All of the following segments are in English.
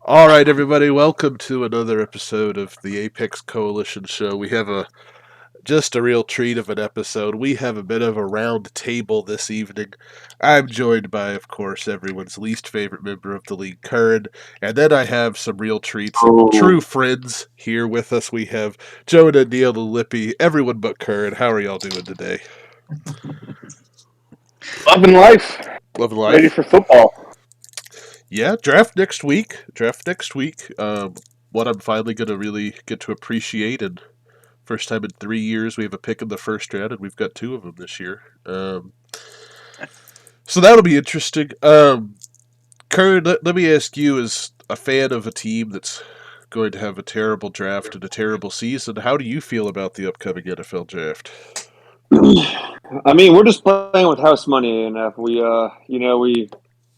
All right, everybody, welcome to another episode of the Apex Coalition Show. We have just a real treat of an episode. We have a bit of a round table this evening. I'm joined by, of course, everyone's least favorite member of the league, Curran, and then I have some real treats of true Oh, friends here with us. We have Jonah, Neil, the Lippy, everyone but Curran. How are y'all doing today? loving life. Loving Ready life? for football. Yeah, draft next week. Draft next week. What I'm finally going to really get to appreciate, and first time in 3 years we have a pick in the first round, and we've got two of them this year. So that'll be interesting. Kurt, let me ask you, as a fan of a team that's going to have a terrible draft and a terrible season, how do you feel about the upcoming NFL draft? I mean, we're just playing with house money, and if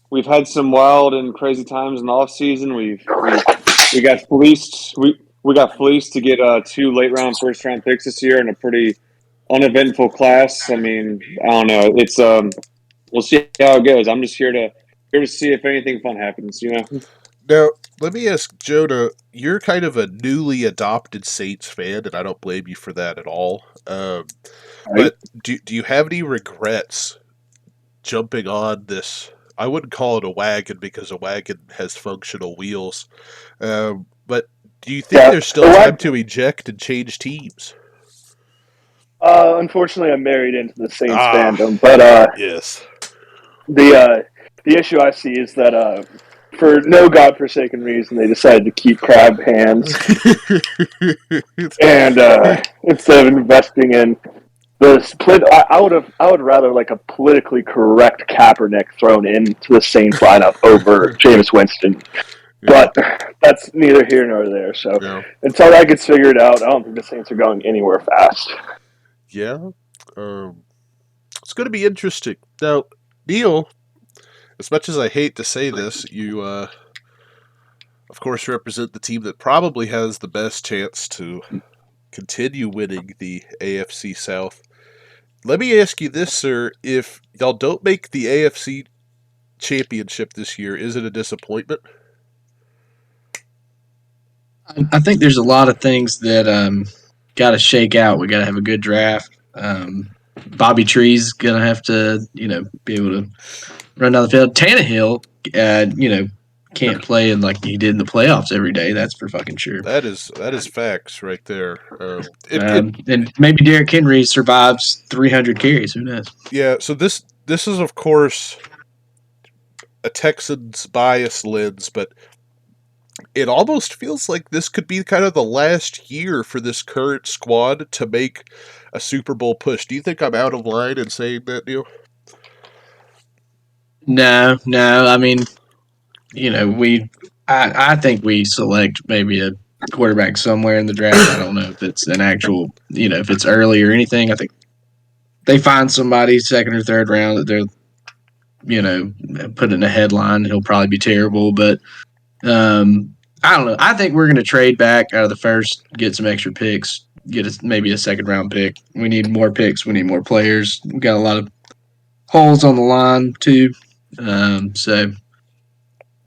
we've had some wild and crazy times in the off season. We got fleeced. We got fleeced to get two late round, first round picks this year in a pretty uneventful class. I mean, I don't know. It's we'll see how it goes. I'm just here to see if anything fun happens. Now, let me ask Jonah. You're kind of a newly adopted Saints fan, and I don't blame you for that at all. Right? But do you have any regrets jumping on this? I wouldn't call it a wagon because a wagon has functional wheels. But do you think Yeah. there's still time to eject and change teams? Unfortunately, I'm married into the Saints Ah, fandom, but yes. the issue I see is that for no godforsaken reason, they decided to keep crab hands and instead of investing in the split. I would rather like a politically correct Kaepernick thrown into the Saints lineup over Jameis Winston. Yeah, But that's neither here nor there. So yeah, until that gets figured out, I don't think the Saints are going anywhere fast. yeah. Um, it's going to be interesting. Now, Neil, as much as I hate to say this, you, of course, represent the team that probably has the best chance to continue winning the AFC South. Let me ask you this, sir. If y'all don't make the AFC championship this year, is it a disappointment? I think there's a lot of things that got to shake out. We got to have a good draft. Bobby Tree's gonna have to, be able to run down the field. Tannehill, can't play like he did in the playoffs every day. That's for fucking sure. That is facts right there. It And maybe Derrick Henry survives 300 carries. Who knows? yeah. So this is of course a Texans bias lens, but it almost feels like this could be kind of the last year for this current squad to make a Super Bowl push. Do you think I'm out of line in saying that, Neil? No. I mean, I think we select maybe a quarterback somewhere in the draft. I don't know if it's an actual, if it's early or anything. I think they find somebody second or third round that they're, put in a headline. He'll probably be terrible, but I don't know. I think we're going to trade back out of the first, get some extra picks, maybe a second round pick. We need more picks. We need more players. We got a lot of holes on the line too. So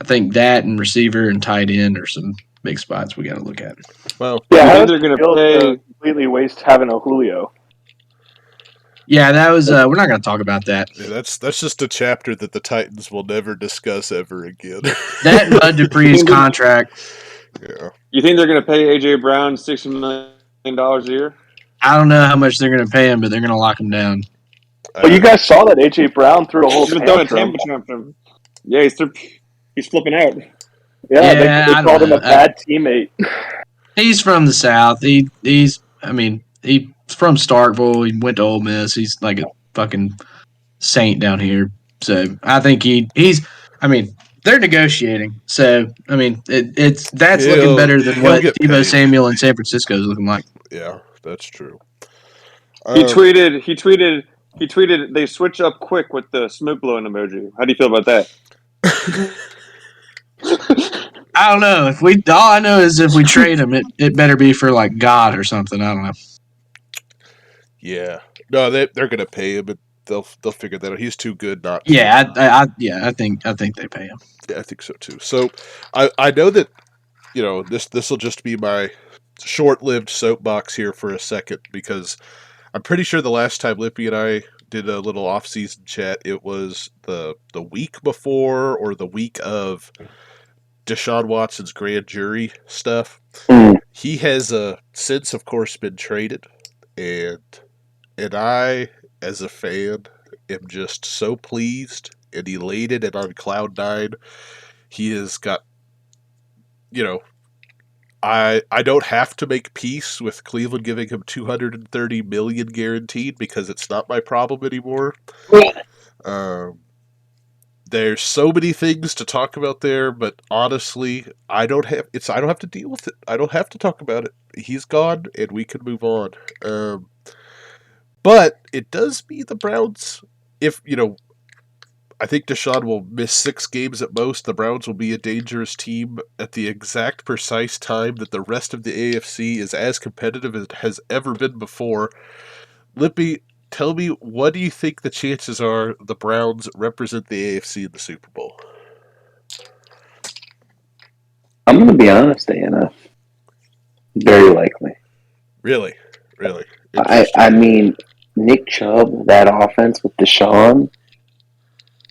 I think that and receiver and tight end are some big spots we got to look at. Well, Yeah, You how think does they're it going to feel pay? to completely waste having a Julio? Yeah, that was. We're not going to talk about that. yeah, that's just a chapter that the Titans will never discuss ever again. That and Bud Dupree's contract. Yeah. You think they're going to pay AJ Brown $60 million a year? I don't know how much they're going to pay him, but they're going to lock him down. Well, you guys saw that AJ Brown threw a whole He's been throwing a tantrum. tantrum. Yeah, he's flipping out. Yeah, Yeah, they I called don't him a know. bad teammate. He's from the South. He's from Starkville. He went to Ole Miss. He's like a fucking saint down here. So I think he's. I mean, they're negotiating. So I mean, that's looking better than He'll what get Deebo paid. Samuel in San Francisco is looking like. Yeah, that's true. He tweeted. He tweeted. He tweeted. They switch up quick with the smoke blowing emoji. How do you feel about that? I don't know. All I know is if we trade him, it better be for like God or something. I don't know. Yeah. No, they're going to pay him. they'll figure that out. He's too good not to. Yeah, I think they pay him. Yeah, I think so too. So I know that this will just be my short-lived soapbox here for a second because I'm pretty sure the last time Lippy and I did a little off-season chat, it was the week before or the week of Deshaun Watson's grand jury stuff. Mm. He has since, of course, been traded, and I, as a fan, am just so pleased and elated and on cloud nine. He has got, I don't have to make peace with Cleveland giving him $230 million guaranteed because it's not my problem anymore. There's so many things to talk about there, but honestly, I don't have to deal with it. I don't have to talk about it. He's gone, and we can move on. But it does mean the Browns, if I think Deshaun will miss 6 games at most. The Browns will be a dangerous team at the exact precise time that the rest of the AFC is as competitive as it has ever been before. Lippy, tell me, what do you think the chances are the Browns represent the AFC in the Super Bowl? I'm going to be honest, Anna. Very likely. Really? I mean, Nick Chubb, that offense with Deshaun,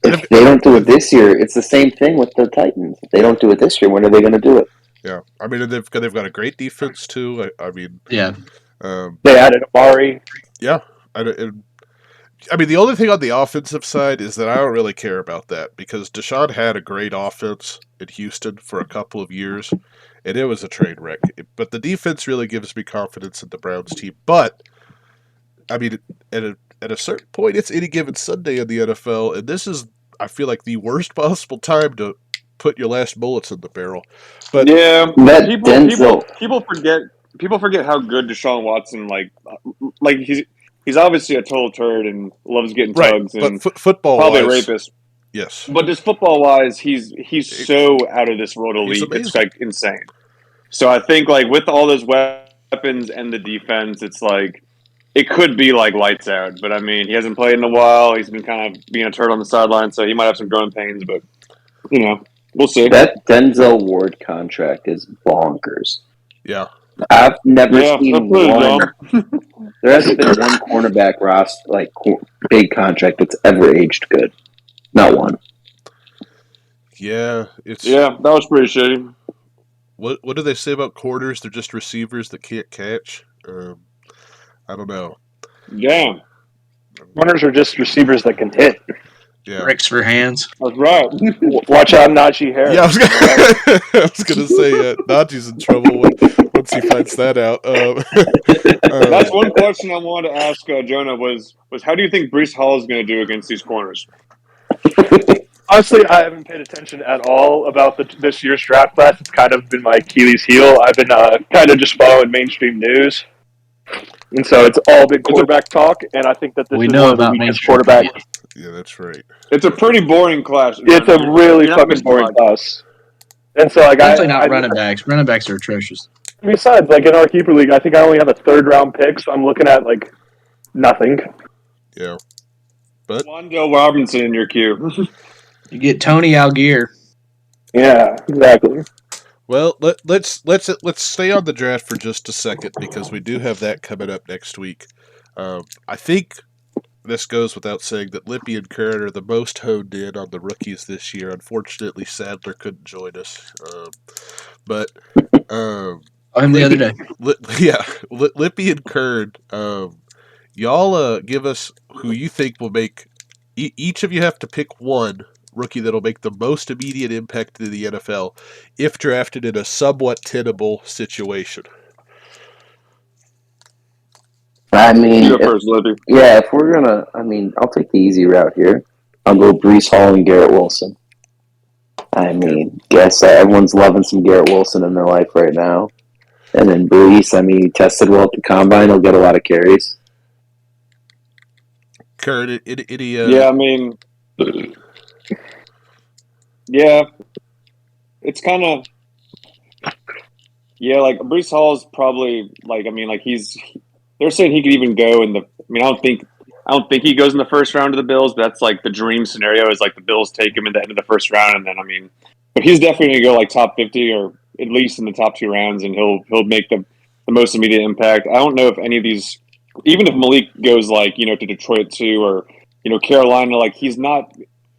if they don't do it this year, it's the same thing with the Titans. If they don't do it this year, when are they going to do it? Yeah, I mean, they've got a great defense too. I mean, Yeah. They added Amari. Yeah, I mean, the only thing on the offensive side is that I don't really care about that because Deshaun had a great offense in Houston for a couple of years, and it was a train wreck. But the defense really gives me confidence in the Browns team. But I mean, at a certain point, it's any given Sunday in the NFL, and this is, I feel like, the worst possible time to put your last bullets in the barrel. But yeah, That people Denzel. people forget how good Deshaun Watson like he's obviously a total turd and loves getting right, tugs and but football probably a wise, rapist. yes. But just football wise, he's so out of this world He's elite. It's amazing. like insane. So I think like with all those weapons and the defense, it's like it could be like lights out. But I mean, he hasn't played in a while. He's been kind of being a turd on the sideline, so he might have some growing pains. But we'll see. That Denzel Ward contract is bonkers. Yeah. I've never seen that's pretty one. dumb. There hasn't been one cornerback big contract that's ever aged good. Not one. Yeah, it's Yeah, that was pretty shitty. what do they say about quarters? They're just receivers that can't catch. I don't know. Yeah, Runners are just receivers that can hit. Yeah, Bricks for hands. that's right. Watch out, Najee Harris. yeah. I was gonna say Najee's in trouble once he finds that out. That's one question I wanted to ask Jonah was how do you think Brees Hall is going to do against these corners? Honestly, I haven't paid attention at all about this year's draft class. It's kind of been my Achilles heel. I've been kind of just following mainstream news. And so it's all big quarterback talk, and I think that this We is know one of the about weakest mainstream quarterbacks. Yeah, that's right. It's a pretty boring class. It's a really You're not fucking missing boring much. class. And so, like, Definitely not running backs. Running backs are atrocious. Besides, like, in our keeper league, I think I only have a third-round pick, so I'm looking at, like, nothing. Yeah, but Wandale Robinson in your queue. You get Tony Algier. Yeah, exactly. well, let's stay on the draft for just a second because we do have that coming up next week. I think this goes without saying that Lippy and Kurt are the most honed in on the rookies this year. Unfortunately, Sadler couldn't join us, but I'm the other day. Lippy and Kurt, y'all give us who you think will make. Each of you have to pick one rookie that'll make the most immediate impact in the NFL if drafted in a somewhat tenable situation. I mean, You go first, Libby. if we're gonna, I'll take the easy route here. I'll go Brees Hall and Garrett Wilson. I mean, guess everyone's loving some Garrett Wilson in their life right now. And then Brees, he tested well at the combine. He'll get a lot of carries. Kurt, Yeah, I mean, yeah, it's kind of like Brees Hall is probably they're saying he could even go in the. I I don't think he goes in the first round of the Bills, but that's like the dream scenario is like the Bills take him at the end of the first round, and then but he's definitely going to go like top 50 or at least in the top 2 rounds, and he'll make the most immediate impact. I don't know if any of these, even if Malik goes like to Detroit too, or Carolina, like he's not.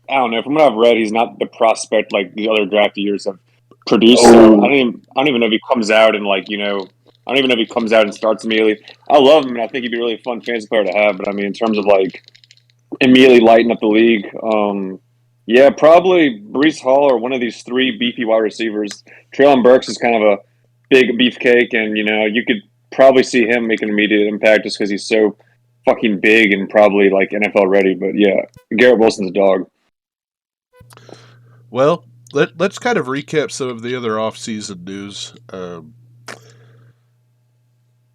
I don't know. From what I've read, he's not the prospect like the other draft years have produced. So I don't even know if he comes out and I don't even know if he comes out and starts immediately. I love him, and I think he'd be a really fun fantasy player to have. But in terms of like immediately lighting up the league, yeah, probably Breece Hall or one of these three beefy wide receivers. Treylon Burks is kind of a big beefcake, and you could probably see him make an immediate impact just because he's so fucking big and probably like NFL ready. But yeah, Garrett Wilson's a dog. Well, let's kind of recap some of the other off-season news.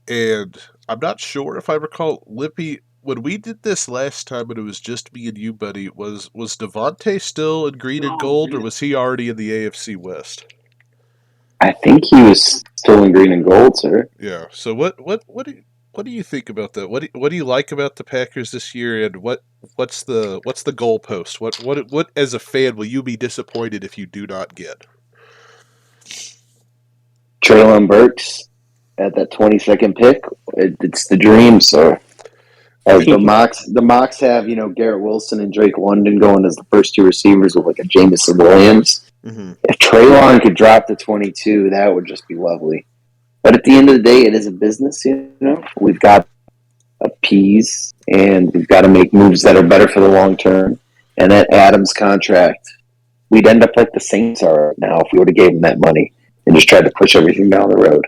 And I'm not sure if I recall, Lippy, when we did this last time and it was just me and you, buddy, was Devontae still in green and gold, or was he already in the AFC West? I think he was still in green and gold, sir. Yeah. So what do you think about that? What do you like about the Packers this year, and what's the goalpost? What as a fan will you be disappointed if you do not get? Treylon Burks at that 22nd pick. It's the dream, sir. The mocks have Garrett Wilson and Drake London going as the first two receivers with like a Jamison Williams. Mm-hmm. If Treylon could drop to 22, that would just be lovely. But at the end of the day, it is a business, We've got to appease, and we've got to make moves that are better for the long term. And that Adams contract, we'd end up like the Saints are now if we would have gave him that money and just tried to push everything down the road.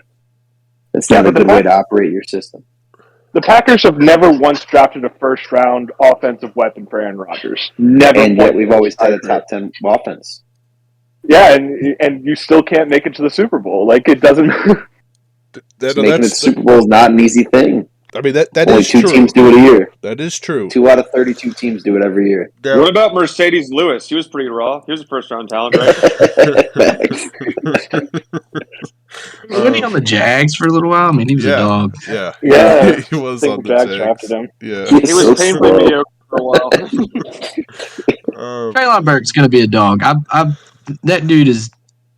It's not a good way to operate your system. The Packers have never once drafted a first-round offensive weapon for Aaron Rodgers. Never. And yet we've always had a top 10 offense. Yeah, and you still can't make it to the Super Bowl. Like, it doesn't... Making it to the Super Bowl is not an easy thing. I mean, that Only is true. Only 2 teams do it a year. That is true. 2 out of 32 teams do it every year. Yeah. What about Mercedes Lewis? He was pretty raw. He was a first-round talent, right? Wasn't he on the Jags for a little while? I mean, he was a dog. Yeah. Yeah. He was on the Jags Jags. drafted him. Yeah. He was painfully mediocre for a while. Treylon Burks is going to be a dog. That dude is.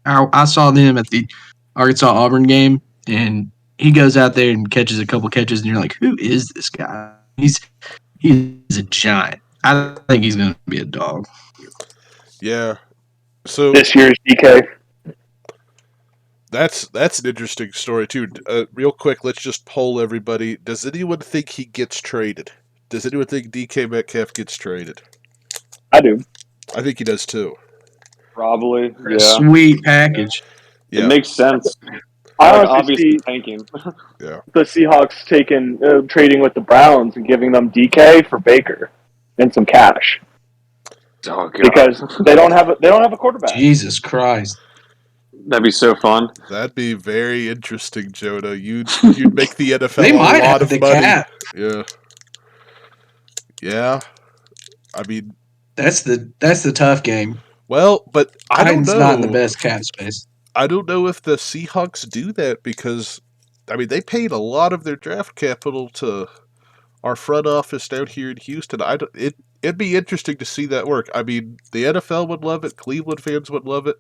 I saw them at the Arkansas-Auburn game, and he goes out there and catches a couple catches, and you're like, who is this guy? He's a giant. I think he's going to be a dog. Yeah. So this year's DK. That's an interesting story too. Real quick, let's just poll everybody. Does anyone think he gets traded? Does anyone think DK Metcalf gets traded? I do. I think he does too. Probably. Yeah. Sweet package. Yeah. It makes sense. I Like, honestly obviously see tanking. Yeah. the Seahawks trading with the Browns and giving them DK for Baker and some cash Oh god. because they don't have a quarterback. Jesus Christ. That'd be so fun. That'd be very interesting, Jonah. You'd make the NFL They might a lot have of the money. cap. Yeah. Yeah. I mean, That's the tough game. well, but I don't Titans know. not in the best cap space. I don't know if the Seahawks do that because, I mean, they paid a lot of their draft capital to our front office down here in Houston. It'd be interesting to see that work. I mean, the NFL would love it. Cleveland fans would love it.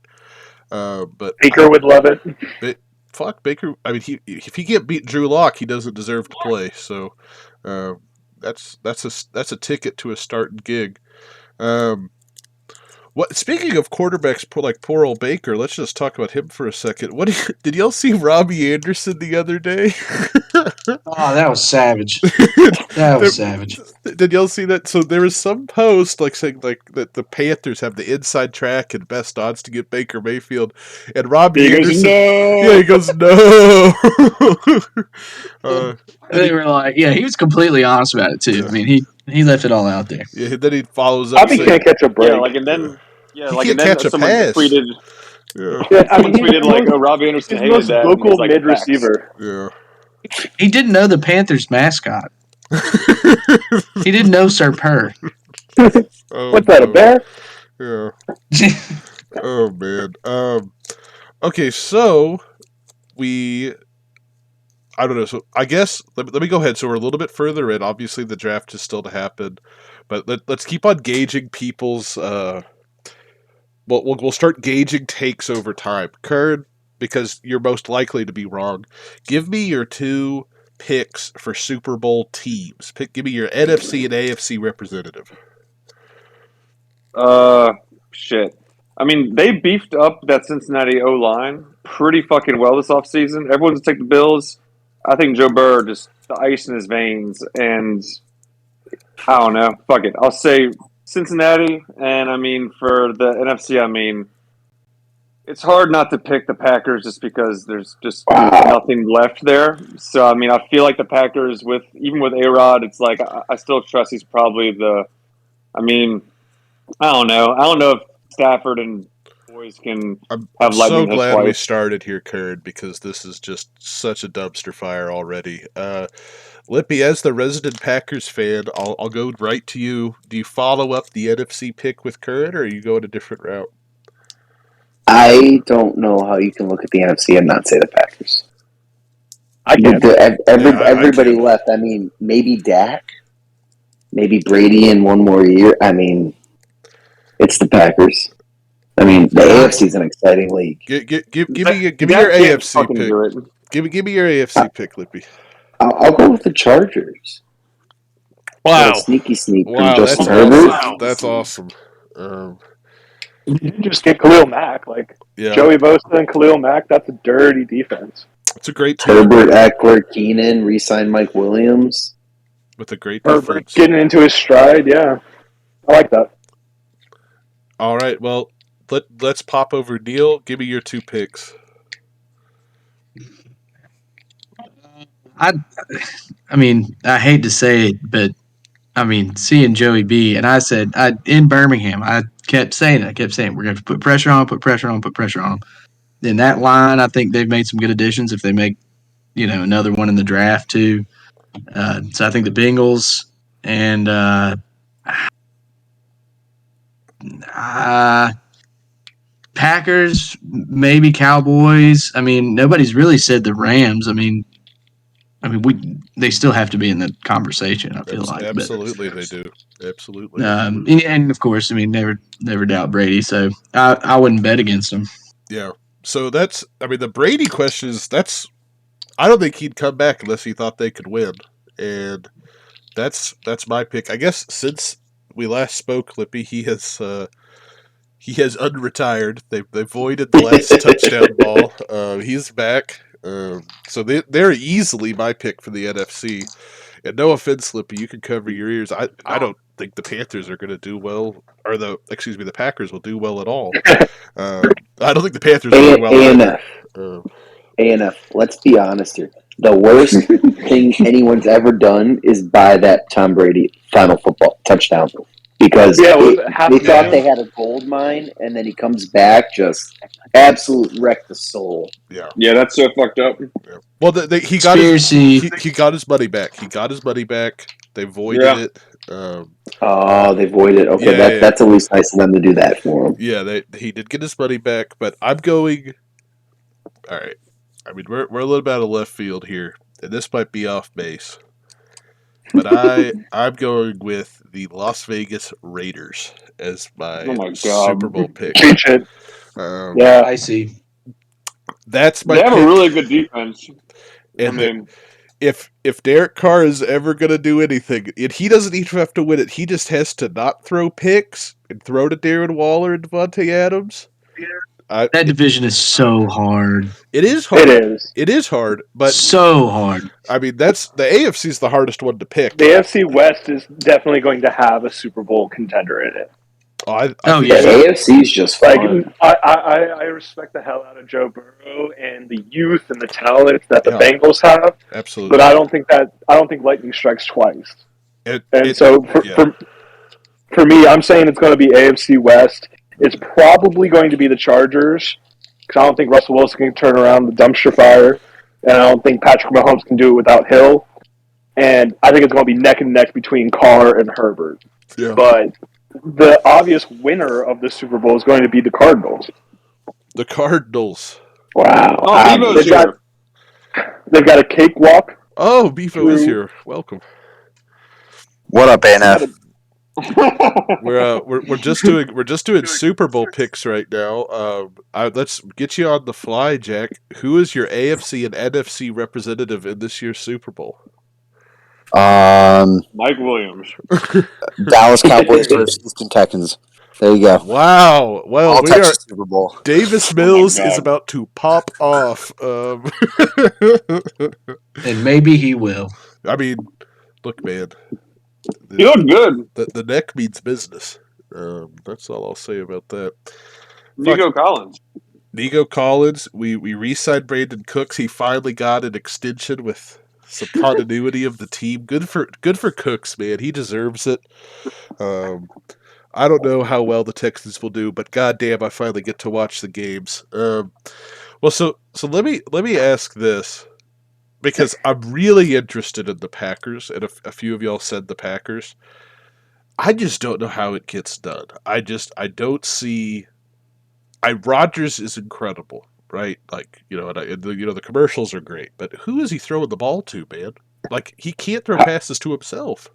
But Baker would love it. Fuck Baker. I mean, if he can't beat Drew Lock, he doesn't deserve to play. So, that's a ticket to a starting gig. What? Speaking of quarterbacks, like poor old Baker, let's just talk about him for a second. Did y'all see Robbie Anderson the other day? Oh, that was savage. Savage. Did y'all see that? So there was some post like saying like that the Panthers have the inside track and best odds to get Baker Mayfield, and Robbie Anderson. No. Yeah, he goes no. They were like, yeah, he was completely honest about it too. Yeah. I mean, he left it all out there. Yeah, then he follows up. Probably saying, can't catch a break. He can't catch a someone pass. tweeted. Yeah, Yeah, I Someone mean, tweeted like, "Oh, Robbie Anderson he's the hated most that." and vocal he's like, mid "Facts." receiver. yeah. He didn't know the Panthers mascot. He didn't know Sir Purr. Oh, What's that? A no. bear? Yeah. Oh man. Okay, so I don't know. So I guess let me go ahead. So we're a little bit further in. Obviously, the draft is still to happen, but let's keep on gauging people's. We'll start gauging takes over time. Kern, because you're most likely to be wrong. Give me your 2 picks for Super Bowl teams. Give me your NFC and AFC representative. Shit. I mean, they beefed up that Cincinnati O-line pretty fucking well this offseason. Everyone's take the Bills. I think Joe Burrow just the ice in his veins, and I don't know. Fuck it. I'll say Cincinnati, and I mean for the NFC, I mean it's hard not to pick the Packers just because there's just nothing left there. So I mean, I feel like the Packers even with A-Rod, it's like I still trust he's probably the. I mean, I don't know. I don't know if Stafford and boys can I'm have so lightning hits glad we twice. started here, Kern, because this is just such a dumpster fire already. Lippy, as the resident Packers fan, I'll go right to you. Do you follow up the NFC pick with Kern, or are you going a different route? I don't know how you can look at the NFC and not say the Packers. I can't. Everybody can. left. I mean, maybe Dak, maybe Brady in one more year. I mean, it's the Packers. I mean, the AFC is an exciting league. Give me your That can't AFC fucking pick. do it. Give me your AFC pick, Lippy. I'll go with the Chargers. Wow, Sneaky sneak from wow, Justin that's Herbert. awesome. That's awesome. You didn't just get Khalil Mack. Like, Yeah, Joey Bosa and Khalil Mack, that's a dirty defense. it's a great team Herbert, Eckler, Keenan, re-signed Mike Williams. with a great Herbert defense. getting into his stride, yeah. I like that. All right, well, let's pop over Neil. Give me your 2 picks. I mean, I hate to say it, but I mean, seeing Joey B, and I said in Birmingham, I kept saying we're going to put pressure on, put pressure on, put pressure on. In that line, I think they've made some good additions. If they make, another one in the draft too, so I think the Bengals and Packers, maybe Cowboys. I mean, nobody's really said the Rams. I mean, they still have to be in the conversation. I feel like, Absolutely, they do. Absolutely. And of course, I mean, never doubt Brady. So I wouldn't bet against him. Yeah. So the Brady question is I don't think he'd come back unless he thought they could win, and that's my pick. I guess since we last spoke, Lippy, he has unretired. They voided the last touchdown ball. He's back. So they're easily my pick for the NFC. And no offense, Lippy, you can cover your ears. I don't think the Panthers are going to do well, or the Packers will do well at all. I don't think the Panthers will do well either. A&F, let's be honest here. The worst thing anyone's ever done is buy that Tom Brady final football touchdown. Because they thought they had a gold mine, and then he comes back, just absolute wreck the soul. Yeah, that's so fucked up. Yeah. Well, he got his money back. He got his money back. They voided it. They voided. Okay, that's at least nice of them to do that for him. Yeah, he did get his money back, but I'm going. All right. I mean, we're a little bit out of left field here, and this might be off base. But I'm going with the Las Vegas Raiders as my Super Bowl pick. Yeah, I see. That's my They have pick. a really good defense. And if Derek Carr is ever going to do anything, and he doesn't even have to win it, he just has to not throw picks and throw to Darren Waller and Devontae Adams. That division is so hard. It is hard. It is hard, but so hard. I mean, the AFC is the hardest one to pick. The AFC West is definitely going to have a Super Bowl contender in it. The AFC is just fun. I respect the hell out of Joe Burrow and the youth and the talent that the Bengals have. Absolutely, but I don't think lightning strikes twice. So for me, I'm saying it's going to be AFC West. It's probably going to be the Chargers because I don't think Russell Wilson can turn around the dumpster fire, and I don't think Patrick Mahomes can do it without Hill. And I think it's going to be neck and neck between Carr and Herbert. Yeah. But the obvious winner of the Super Bowl is going to be the Cardinals. The Cardinals. Wow. They've got a cakewalk. Oh, Bevo is True. here. Welcome. What up, ANF? We're just doing Super Bowl picks right now. Let's get you on the fly, Jack. Who is your AFC and NFC representative in this year's Super Bowl? Mike Williams. Dallas Cowboys versus Houston Texans. There you go. Wow. Well, All we Texas are. Super Bowl. Davis Oh my Mills God. is about to pop off. And maybe he will. I mean, look, man. He looked good. The neck means business. That's all I'll say about that. Nico Collins. Nico Collins, we re-signed Brandon Cooks. He finally got an extension with some continuity of the team. Good for Cooks, man. He deserves it. I don't know how well the Texans will do, but goddamn, I finally get to watch the games. Well, so let me ask this, because I'm really interested in the Packers, and a few of y'all said the Packers. I just don't know how it gets done. I don't see. Rodgers is incredible, right? Like, the commercials are great, but who is he throwing the ball to, man? Like, he can't throw passes to himself.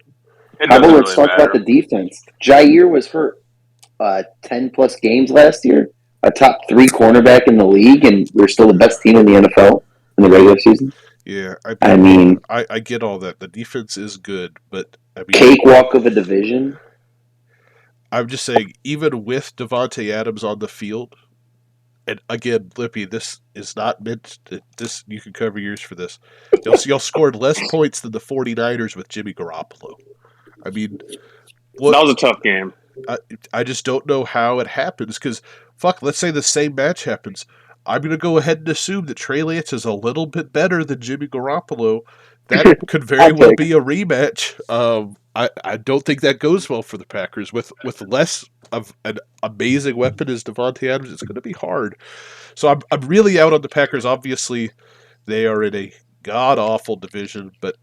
It How doesn't about let's really talk matter. about the defense? Jair was hurt 10 plus games last year, a top 3 cornerback in the league, and we're still the best team in the NFL in the regular season. Yeah, I mean, I get all that. The defense is good, but I mean, cakewalk of a division. I'm just saying, even with Devontae Adams on the field, and again, Lippy, this is not meant to, this, you can cover yours for this. Y'all scored less points than the 49ers with Jimmy Garoppolo. I mean, That was a tough game. I just don't know how it happens, because, let's say the same match happens. I'm going to go ahead and assume that Trey Lance is a little bit better than Jimmy Garoppolo. That could very well be a rematch. I don't think that goes well for the Packers. With less of an amazing weapon as Devontae Adams, it's going to be hard. So I'm really out on the Packers. Obviously, they are in a god-awful division, but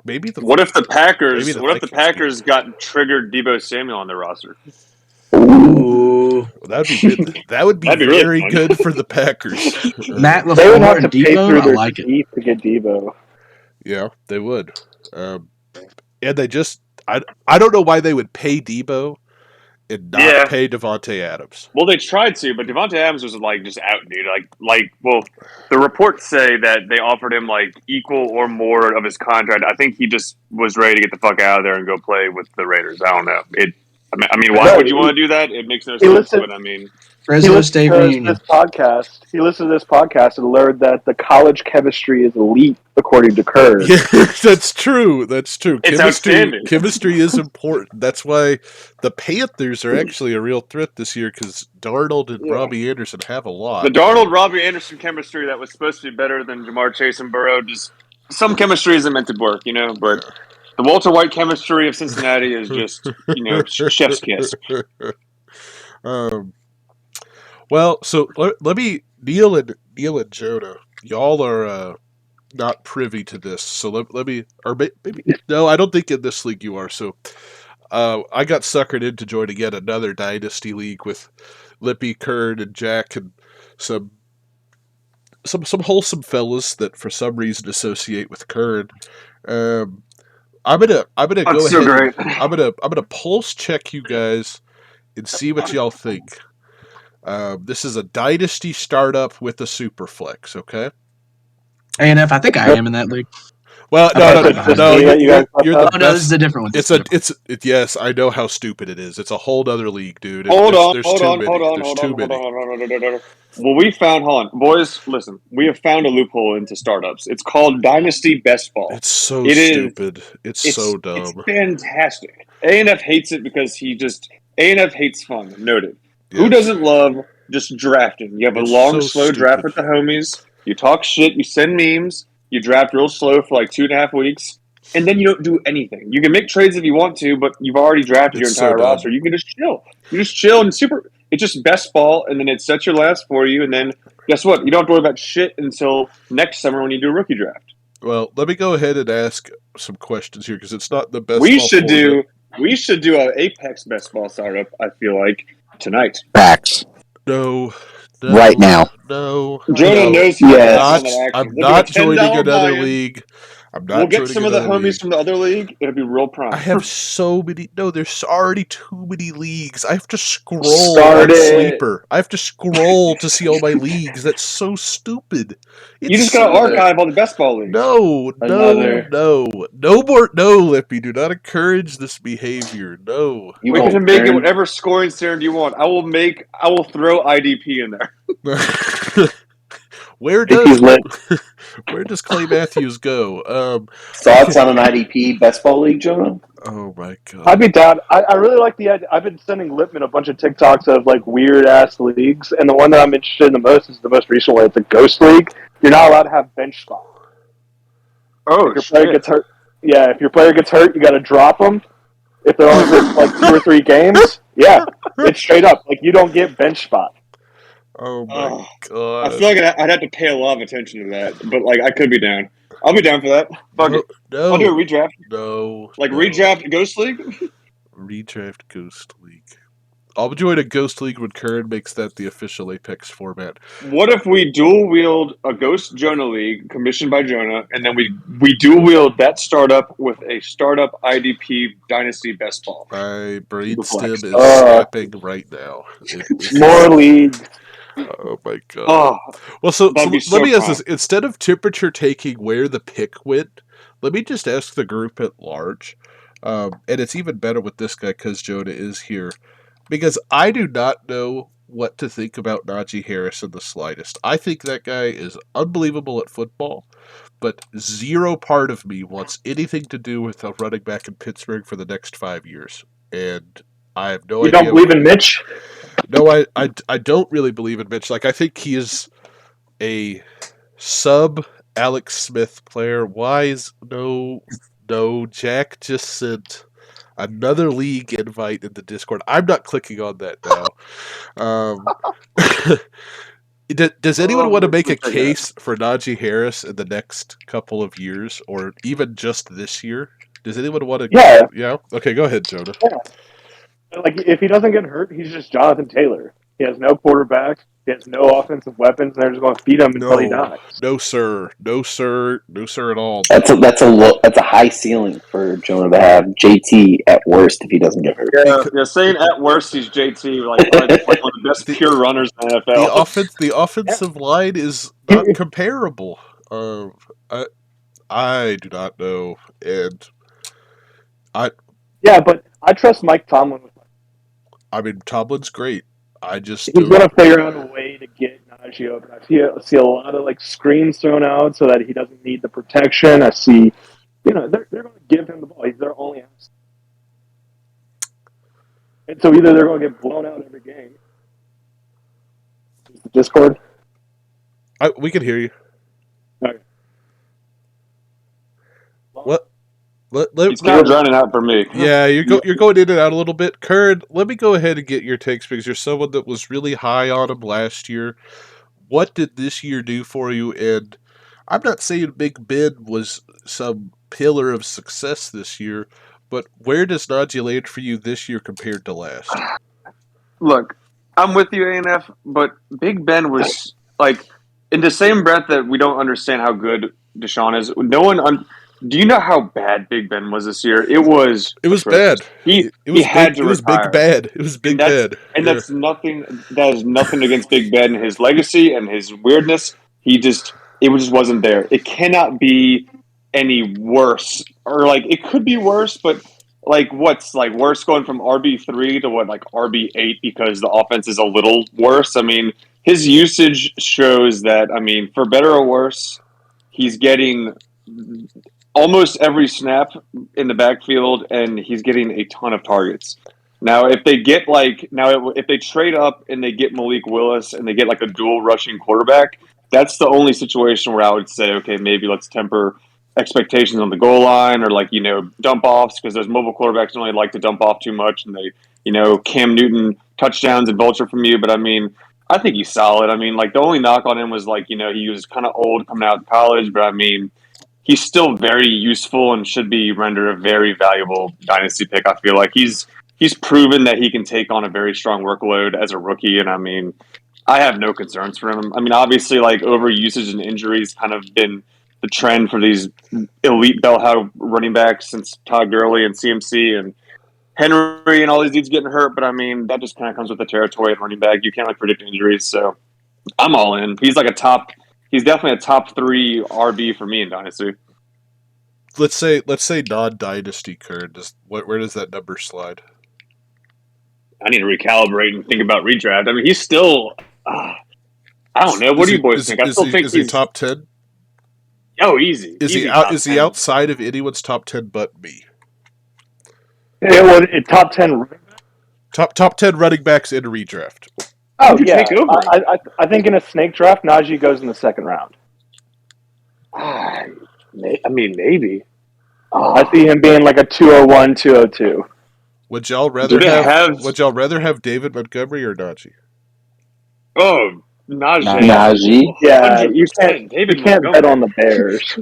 maybe What if the Packers Vikings got triggered Deebo Samuel on their roster? Ooh. That would be That'd be very really fun. good for the Packers. Matt They would LaFleur have to and pay Debo, through I their like it. teeth to get Debo. Yeah, they would. And they just I don't know why they would pay Debo and not pay Devontae Adams. Well, they tried to, but Devontae Adams was just out, dude. Well, the reports say that they offered him equal or more of his contract. I think he just was ready to get the fuck out of there and go play with the Raiders. I don't know. I mean, why would you want to do that? It makes no sense. But I mean, Fresno State reunion. He listened to this podcast and learned that the college chemistry is elite, according to Kerr. Yeah, that's true. It's outstanding. Chemistry is important. That's why the Panthers are actually a real threat this year, because Darnold and Robbie Anderson have a lot. The Darnold-Robbie Anderson chemistry that was supposed to be better than Jamar Chase and Burrow, just some chemistry isn't meant to work, But the Walter White chemistry of Cincinnati is just, chef's kiss. Well, so let me, Neil and Jonah, y'all are not privy to this, so let me, or maybe, no, I don't think in this league you are, so I got suckered into joining yet another Dynasty League with Lippy, Kern, and Jack, and some wholesome fellas that for some reason associate with Kern. I'm gonna go so ahead. great. I'm gonna pulse check you guys and see what y'all think. This is a dynasty startup with a super flex, okay? ANF, I think I am in that league. Well, no, you're the Oh no, this is a different one. Yes, I know how stupid it is. It's a whole other league, dude. Hold on. Well, boys, listen, we have found a loophole into startups. It's called Dynasty Best Ball. It's so stupid. It's so dumb. It's fantastic. A&F hates it because A&F hates fun. Noted. Yes. Who doesn't love just drafting? You have a long, slow draft with the homies. You talk shit. You send memes. You draft real slow for 2.5 weeks. And then you don't do anything. You can make trades if you want to, but you've already drafted your entire roster. You can just chill. You just chill and it's just best ball, and then it sets your last for you, and then guess what? You don't have to worry about shit until next summer when you do a rookie draft. Well, let me go ahead and ask some questions here, because it's not the best. We should do an Apex best ball startup, I feel like, tonight. Facts. No, No, right now. no, Jonah no. knows how to Yes. have some of that action. I'm We'll do a not $10 joining another buy-in. league. I'm not We'll get joining some of the another homies league. from the other league. It'll be real prime. I have so many. No, there's already too many leagues. I have to scroll Start on it. Sleeper. I have to scroll to see all my leagues. That's so stupid. You just got to archive all the best ball leagues. No, Another- no more. No, Lippy, do not encourage this behavior. No. You We won't can make it turn- whatever scoring standard you want. I will throw IDP in there. Where If he's does lit. where does Clay Matthews go? Thoughts on an IDP best ball league, Jonah? Oh my I'd god. be down. I really like the idea. I've been sending Lipman a bunch of TikToks of like weird ass leagues, and the one that I'm interested in the most is the most recent one. It's a ghost league. You're not allowed to have bench spot. Oh, If your player gets hurt, yeah. If your player gets hurt, you got to drop them. If they're only hurt for like 2 or 3 games, yeah, it's straight up like you don't get bench spot. Oh my Oh, god. I feel like I'd have to pay a lot of attention to that, but like I could be down. I'll be down for that. Fuck it. No, I'll do a redraft. no. Like no. redraft Ghost League? Redraft Ghost League. I'll join a Ghost League when Curran makes that the official Apex format. What if we dual wield a Ghost Jonah League commissioned by Jonah, and then we dual wield that startup with a startup IDP Dynasty best ball? My brainstem is Uh, snapping right now. More leagues. Oh my god. Oh, Well, so that'd be let so me ask prime. this. Instead of temperature taking where the pick went, let me just ask the group at large. And it's even better with this guy because Jonah is here. Because I do not know what to think about Najee Harris in the slightest. I think that guy is unbelievable at football, but zero part of me wants anything to do with a running back in Pittsburgh for the next 5 years. And I have no You idea. don't believe in Mitch? No, I don't really believe in Mitch. Like, I think he is a sub Alex Smith player. Why is no Jack just sent another league invite in the Discord. I'm not clicking on that now. Does anyone want to make a case for Najee Harris in the next couple of years, or even just this year? Does anyone want to? Yeah. Yeah. Okay, go ahead, Jonah. Yeah. Like if he doesn't get hurt, he's just Jonathan Taylor. He has no quarterback. He has no offensive weapons. And they're just going to feed him until he dies. No, sir. No, sir. No, sir at all. That's a high ceiling for Jonah to have JT at worst if he doesn't get hurt. Yeah, saying at worst he's JT, like one of the best pure runners in the NFL. The offensive line is not comparable. I do not know, and Yeah, but I trust Mike Tomlin. I mean, Tomlin's great. I just He's going to figure out a way to get Najee open. I see a lot of like screens thrown out so that he doesn't need the protection. I see, they're going to give him the ball. He's their only asset. And so either they're going to get blown out every game. Is the Discord? we can hear you. Okay. What? He's kind of drowning out for me. Yeah, you're going in and out a little bit. Curran, let me go ahead and get your takes because you're someone that was really high on him last year. What did this year do for you? And I'm not saying Big Ben was some pillar of success this year, but where does Najee land for you this year compared to last? Look, I'm with you, ANF, but Big Ben was like in the same breath that we don't understand how good Deshaun is. Do you know how bad Big Ben was this year? It was bad. He It had to was retire. big bad. It was big bad. And that's nothing. That is nothing against Big Ben, his legacy and his weirdness. It just wasn't there. It cannot be any worse, or like it could be worse, but like what's like worse going from RB3 to what like RB8 because the offense is a little worse. I mean, his usage shows that. I mean, for better or worse, he's getting almost every snap in the backfield, and he's getting a ton of targets. Now, if they get if they trade up and they get Malik Willis and they get like a dual rushing quarterback, that's the only situation where I would say, okay, maybe let's temper expectations on the goal line or dump offs because those mobile quarterbacks don't really like to dump off too much, and they Cam Newton touchdowns and vulture from you. But I mean, I think he's solid. I mean, like the only knock on him was he was kind of old coming out of college, but I mean, he's still very useful and should be rendered a very valuable dynasty pick. I feel like he's proven that he can take on a very strong workload as a rookie, and I mean, I have no concerns for him. I mean, obviously, like overusage and injuries kind of been the trend for these elite bell cow running backs since Todd Gurley and CMC and Henry and all these dudes getting hurt. But I mean, that just kind of comes with the territory at running back. You can't like predict injuries, so I'm all in. He's like he's definitely a top 3 RB for me in Dynasty. Let's say non-dynasty Kern. Where does that number slide? I need to recalibrate and think about redraft. I mean, he's still. I don't know. What do you boys think? I still think he's top 10. Oh, easy. Is easy he out? Is 10. he outside of anyone's top 10 but me? Yeah, well, top 10. Top 10 running backs in redraft. Oh you yeah, take over? I think in a snake draft, Najee goes in the second round. I mean, maybe. I see him being like a 201, 202. Would y'all rather have David Montgomery or Najee? Oh, Najee. Najee. Yeah, you 100%. can't bet on the Bears.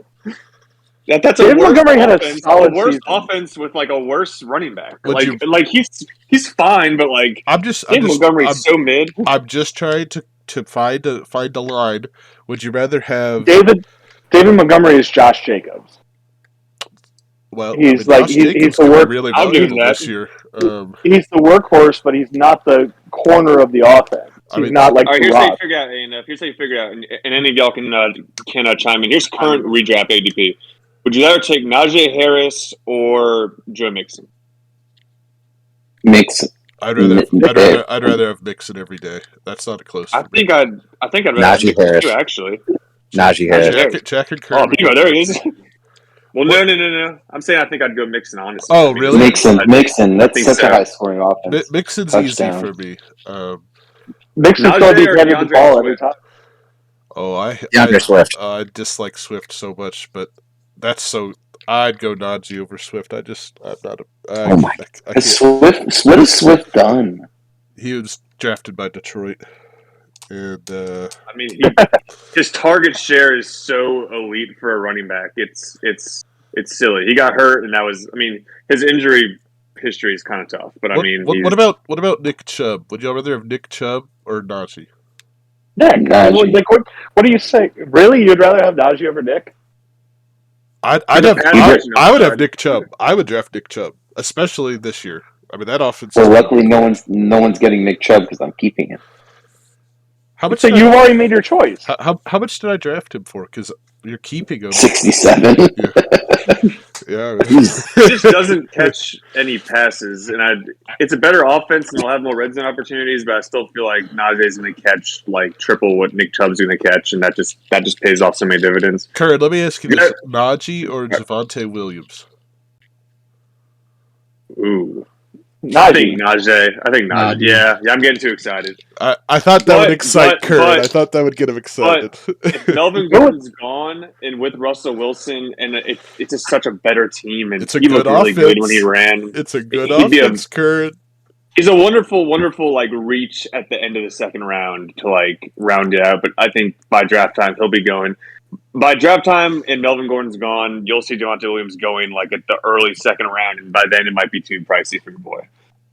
That's David a worse Montgomery had a offense, solid worse season. offense with like a worse running back. Would Like he's fine, but like David Montgomery's so mid. I'm just trying to find a line. Would you rather have David Montgomery is Josh Jacobs. Well, he's Josh Jacobs the could be really I'll give him valuable that. this year. He's the workhorse, but he's not the corner of the offense. He's not like all right, the here's how you rock. figure out A&F. Here's how you figure out, and any of y'all can chime in. Here's current redraft ADP. Would you rather take Najee Harris or Joe Mixon? Mixon. I'd rather have Mixon every day. That's not a close. I think I'd rather have Najee Mixon Harris. too, actually. Najee Harris. Jack and Curry. Oh, bingo, there he is. Well, no. I'm saying I think I'd go Mixon, honestly. Oh, really? Mixon. That's such so. a high-scoring offense. Mixon's Touchdown. easy for me. Mixon's going to be ready to ball every time. DeAndre Swift. I dislike Swift so much, but that's so. I'd go Najee over Swift. I'm not a. Oh my! I can't. Swift. What has Swift done? He was drafted by Detroit, and I mean, his target share is so elite for a running back. It's silly. He got hurt, and that was. I mean, his injury history is kind of tough. But what about Nick Chubb? Would y'all rather have Nick Chubb or Najee? Nick, like what do you say? Really, you'd rather have Najee over Nick? I would have Nick Chubb. I would draft Nick Chubb, especially this year. I mean, that offense. Well, luckily, no one's getting Nick Chubb because I'm keeping him. How much? So you've already made your choice. How much did I draft him for? Because you're keeping him. 67. Yeah. he just doesn't catch any passes, and it's a better offense, and they'll have more red zone opportunities. But I still feel like Najee's going to catch like triple what Nick Chubb's going to catch, and that just pays off so many dividends. Curran, let me ask you this: Najee or Javonte Williams? Ooh. Najee. I think Najee. Yeah, I'm getting too excited. I thought that would excite Curran. I thought that would get him excited. If Melvin Gordon's gone, and with Russell Wilson, and it's just such a better team, and it's a he good looked really offense. good when he ran. It's a good offense, Curran. He's a wonderful, wonderful like reach at the end of the second round to like round it out. But I think by draft time he'll be going. By draft time and Melvin Gordon's gone, you'll see Javonte Williams going like at the early second round, and by then it might be too pricey for your boy.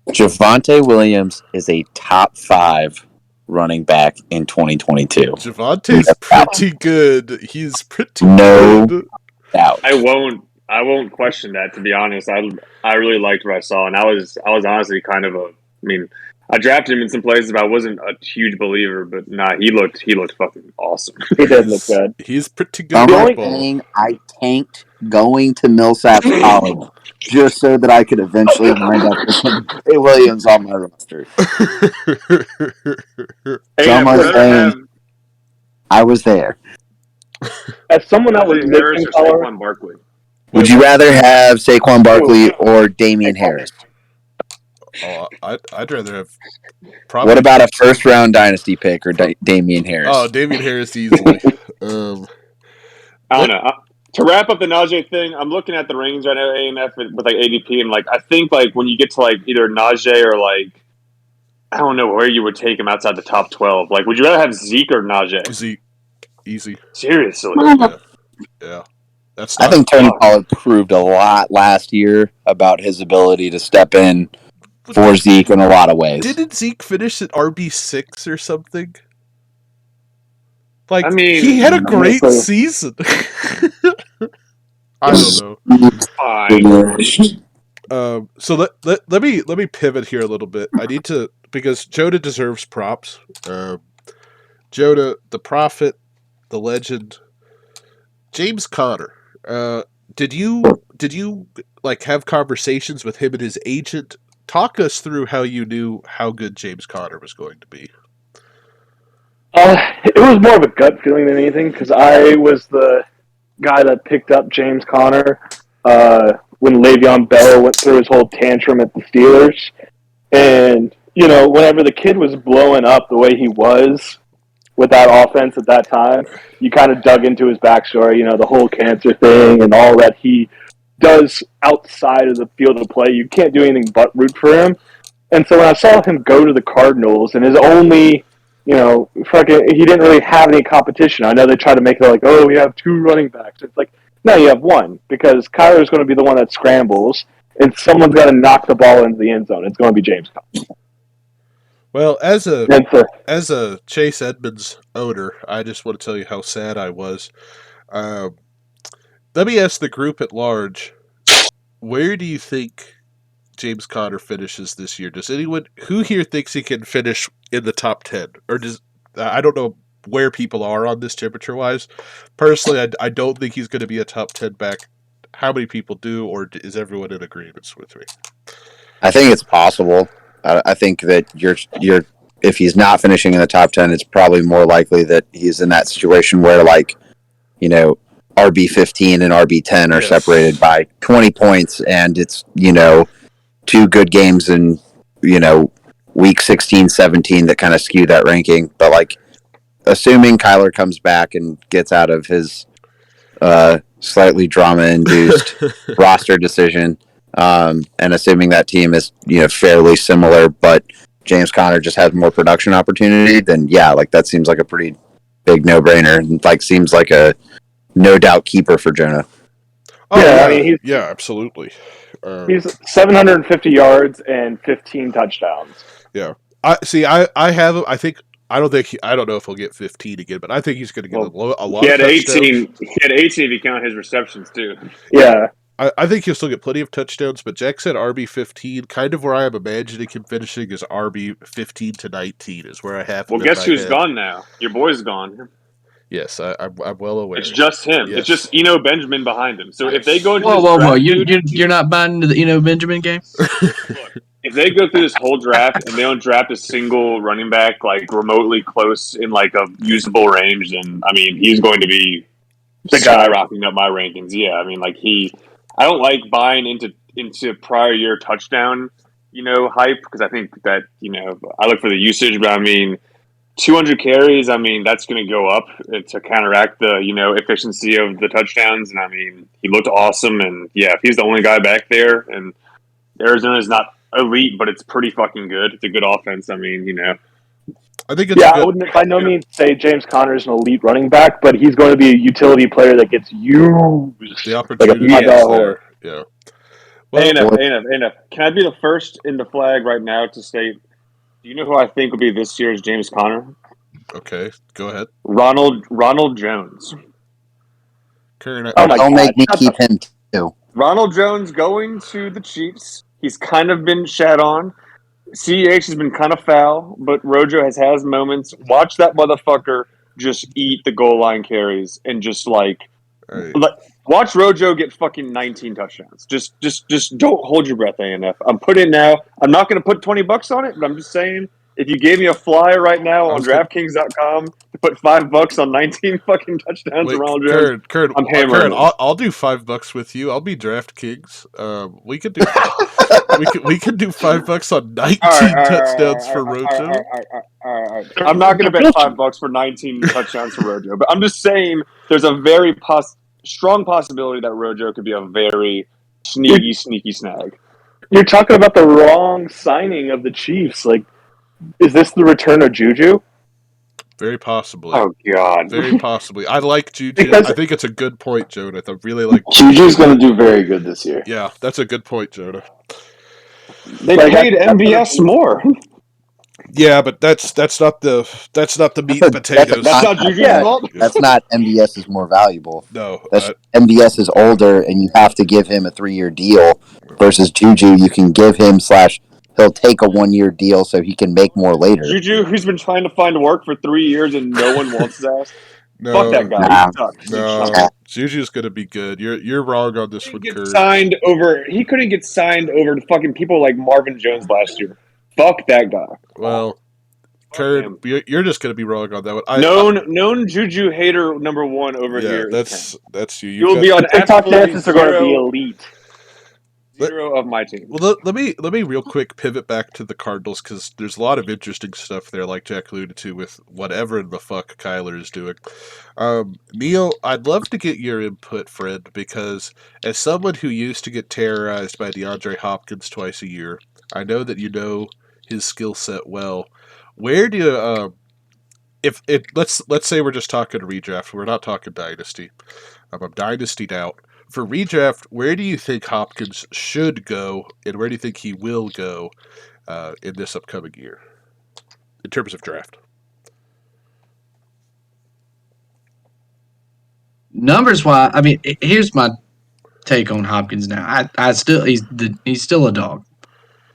Javonte Williams is a top 5 running back in 2022. Javonte's pretty good. He's pretty No good. doubt. I won't question that, to be honest. I really liked what I saw, and I was honestly kind of I drafted him in some places, but I wasn't a huge believer. But he looked fucking awesome. He did look good. He's pretty good. The only thing I tanked going to Millsap College just so that I could eventually wind up with Javonte Williams on my roster. I was there. As someone that was Harris mixing or color, Saquon Barkley. Would you rather have Saquon Barkley or Damian Harris? Oh, I'd rather have. Probably. What about a first-round dynasty pick or Damian Harris? Oh, Damian Harris easily. I don't know. To wrap up the Najee thing, I'm looking at the rings right now, A&F with like ADP, and like I think like when you get to like either Najee or like I don't know where you would take him outside the top 12. Like, would you rather have Zeke or Najee? Zeke, easy. Seriously? Yeah. I think Tony Pollard proved a lot last year about his ability to step in for Zeke in a lot of ways. Didn't Zeke finish at RB6 or something? Like, I mean, he had a I'm great gonna say- season. I don't know. fine. So let me pivot here a little bit. I need to, because Joda deserves props. Joda, the prophet, the legend, James Conner. Did you like have conversations with him and his agent? Talk us through how you knew how good James Conner was going to be. It was more of a gut feeling than anything because I was the guy that picked up James Conner when Le'Veon Bell went through his whole tantrum at the Steelers. And, you know, whenever the kid was blowing up the way he was with that offense at that time, you kind of dug into his backstory, you know, the whole cancer thing and all that he does outside of the field of play. You can't do anything but root for him. And so when I saw him go to the Cardinals and his only, you know, he didn't really have any competition. I know they try to make it like, oh, we have two running backs. It's like, no, you have one because Kyler's going to be the one that scrambles and someone's got to knock the ball into the end zone. It's going to be James Conner. Well, as And so, a Chase Edmonds owner, I just want to tell you how sad I was. Let me ask the group at large: where do you think James Conner finishes this year? Does anyone who here thinks he can finish in the top 10, or does I don't know where people are on this temperature wise. Personally, I don't think he's going to be a top 10 back. How many people do, or is everyone in agreement with me? I think it's possible. I think that if he's not finishing in the top 10, it's probably more likely that he's in that situation where, like, you know, RB15 and RB10 are separated by 20 points, and it's, you know, two good games in, you know, week 16, 17 that kind of skew that ranking. But, like, assuming Kyler comes back and gets out of his slightly drama-induced roster decision, and assuming that team is, you know, fairly similar, but James Conner just has more production opportunity, then yeah, like that seems like a pretty big no-brainer, and like seems like a no doubt keeper for Jonah. Oh, yeah, yeah, I mean, absolutely. he's 750 yards and 15 touchdowns. Yeah, I have. I don't know if he'll get 15 again, but I think he's going to get a lot. He had of touchdowns. 18. He had 18 if you count his receptions too. Yeah. I think he'll still get plenty of touchdowns, but Jack said RB15, kind of where I am imagining him finishing is RB15 to 19 is where I have him. Well, guess who's gone now? Your boy's gone. Yes, I'm well aware. It's just him. Yes. It's just Eno Benjamin behind him. So if they go into whoa, draft, you're not buying into the Eno Benjamin game? Look, if they go through this whole draft and they don't draft a single running back like remotely close in like a usable range, then I mean he's going to be skyrocketing up my rankings. Yeah, I mean like I don't like buying into prior year touchdown, you know, hype because I think that, you know, I look for the usage, but I mean 200 carries, I mean that's going to go up to counteract the, you know, efficiency of the touchdowns, and I mean he looked awesome, and yeah, if he's the only guy back there, and Arizona's not elite, but it's pretty fucking good. It's a good offense. I mean, you know. I think it's I wouldn't by no means say James Conner is an elite running back, but he's going to be a utility player that gets used. The opportunity like is there. Yeah. Well, ANF. Can I be the first in the flag right now to state, do you know who I think will be this year's James Conner? Okay, go ahead. Ronald Jones. Karen, Don't make me keep him too. Ronald Jones going to the Chiefs. He's kind of been shat on. CEH has been kind of foul, but Rojo has moments. Watch that motherfucker just eat the goal line carries and just like watch Rojo get fucking 19 touchdowns. Just don't hold your breath, ANF. I'm putting now. I'm not going to put $20 on it, but I'm just saying if you gave me a flyer right now on DraftKings.com to put $5 on 19 fucking touchdowns around Jones, Karen, I'm hammering. I'll do $5 with you. I'll be DraftKings. We could do we could do $5 on 19 touchdowns for Rojo. I'm not going to bet $5 for 19 touchdowns for Rojo, but I'm just saying there's a very strong possibility that Rojo could be a very sneaky snag. You're talking about the wrong signing of the Chiefs. Like, is this the return of Juju? Very possibly. Oh, God. Very possibly. I like Juju. Because I think it's a good point, Jonah. I really like Juju's going to do very good this year. Yeah, that's a good point, Jonah. They paid MBS more. Yeah, but that's not the meat and potatoes. That's not Juju's Yeah. fault. That's not MBS is more valuable. No, That's MBS is older, and you have to give him a 3-year deal. Versus Juju, you can give him / he'll take a 1-year deal so he can make more later. Juju, who's been trying to find work for 3 years and no one wants his ass. no, Fuck that guy. Nah. He sucks. He's a no. chump. Juju's gonna be good. You're wrong on this one, He Kurt. He couldn't get signed over to fucking people like Marvin Jones last year. Fuck that guy. Well, him. Kurt, you're just gonna be wrong on that one. Known Juju hater number one over Yeah, here. that's you. You'll be on TikTok absolutely dances are going to be elite. zero of my team. Well, let me real quick pivot back to the Cardinals because there's a lot of interesting stuff there, like Jack alluded to, with whatever the fuck Kyler is doing. Neil, I'd love to get your input, friend, because as someone who used to get terrorized by DeAndre Hopkins twice a year, I know that you know his skill set well. Where do you, if it let's say we're just talking redraft, we're not talking dynasty. I'm dynasty out. For redraft, where do you think Hopkins should go, and where do you think he will go in this upcoming year, in terms of draft? Numbers wise, I mean, here's my take on Hopkins now. He's still a dog.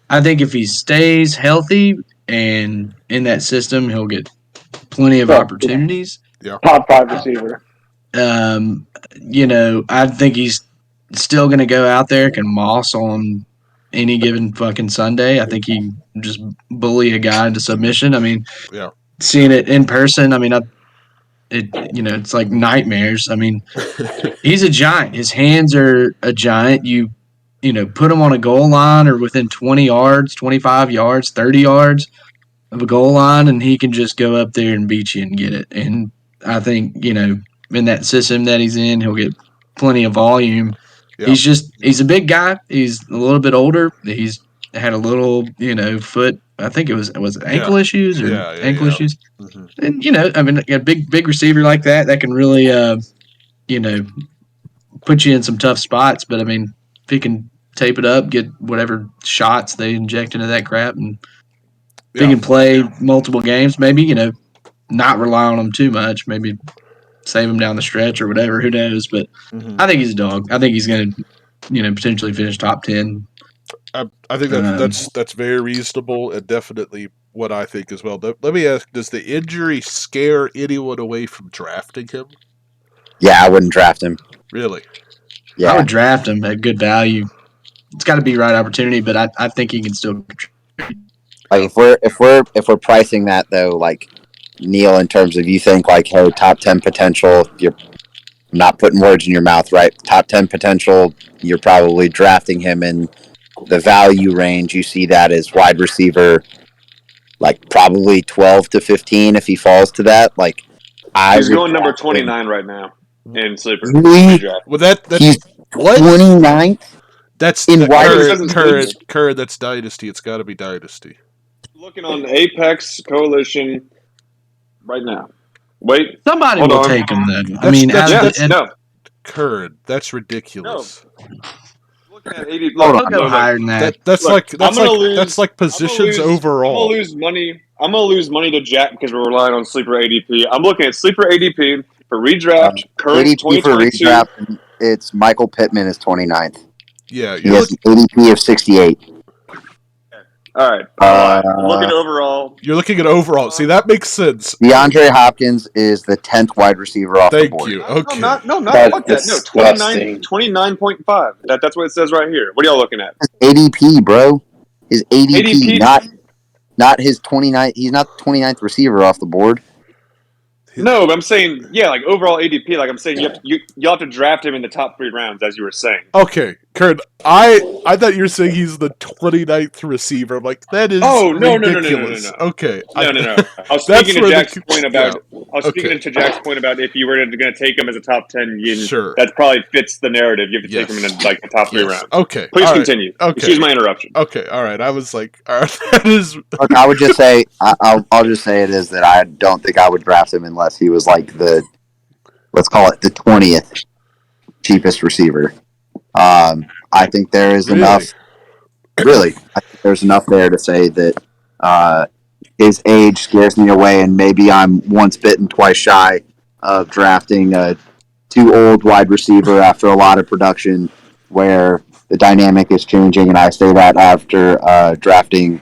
I think if he stays healthy and in that system, he'll get plenty of opportunities. Yeah. Top 5 receiver. I think he's still going to go out there, can moss on any given fucking Sunday. I think he just bully a guy into submission. I mean, Yeah. seeing it in person, I mean, it's like nightmares. I mean, he's a giant. His hands are a giant. You put him on a goal line or within 20 yards, 25 yards, 30 yards of a goal line, and he can just go up there and beat you and get it. And I think, in that system that he's in, he'll get plenty of volume. Yeah. He's a big guy. He's a little bit older. He's had a little, foot. I think it was ankle issues or ankle issues. Mm-hmm. And, I mean, a big receiver like that can really, put you in some tough spots. But, I mean, if he can tape it up, get whatever shots they inject into that crap, and if he can play multiple games, maybe, not rely on him too much, maybe save him down the stretch or whatever, who knows. But I think he's a dog. I think he's going to, potentially finish top 10. I think that's very reasonable and definitely what I think as well. Let me ask, does the injury scare anyone away from drafting him? Yeah, I wouldn't draft him. Really? Yeah. I would draft him at good value. It's got to be right opportunity, but I think he can still contribute. Like if we're pricing that though, like Neil, in terms of you think like, hey, top 10 potential, you're not putting words in your mouth, right? Top 10 potential, you're probably drafting him in the value range. You see that as wide receiver, like probably 12 to 15 if he falls to that. Like he's going number 29 right now in sleeper. Really? Well, that's he's what? 29th. That's in current. That's dynasty. It's got to be dynasty. Looking on Apex Coalition right now. Wait, somebody will take him then. No, current. That's ridiculous. No. Looking at 80. I'll go higher than that. That's like positions overall. I'm gonna lose money. I'm gonna lose money to Jack because we're relying on sleeper ADP. I'm looking at sleeper ADP for redraft. Current ADP for redraft. It's Michael Pittman is 29th. Yeah, he has an ADP of 68. All right. Looking overall. You're looking at overall. See, that makes sense. DeAndre Hopkins is the 10th wide receiver off the board. Thank you. Okay. Not That's fuck that. No, 29.5. That's what it says right here. What are y'all looking at? ADP, bro. His ADP. Not his 29th. He's not the 29th receiver off the board. No, but I'm saying, like overall ADP. Like I'm saying, you have to draft him in the top 3 rounds, as you were saying. Okay, Kurt. I thought you were saying he's the 29th receiver. I'm like, that is ridiculous. No. Okay. No. I was speaking to Jack's point about. I was speaking to Jack's point about if you were going to take him as a top 10, sure, that probably fits the narrative. You have to take him in the top 3 rounds. Okay. Please continue. Okay. Excuse my interruption. Okay. All right. I was like, all right, that is. Look, I would just say, I'll just say it is that I don't think I would draft him unless he was like let's call it the 20th cheapest receiver. I think there is enough. Really, I think there's enough there to say that his age scares me away, and maybe I'm once bitten, twice shy of drafting a too old wide receiver after a lot of production where the dynamic is changing, and I say that after drafting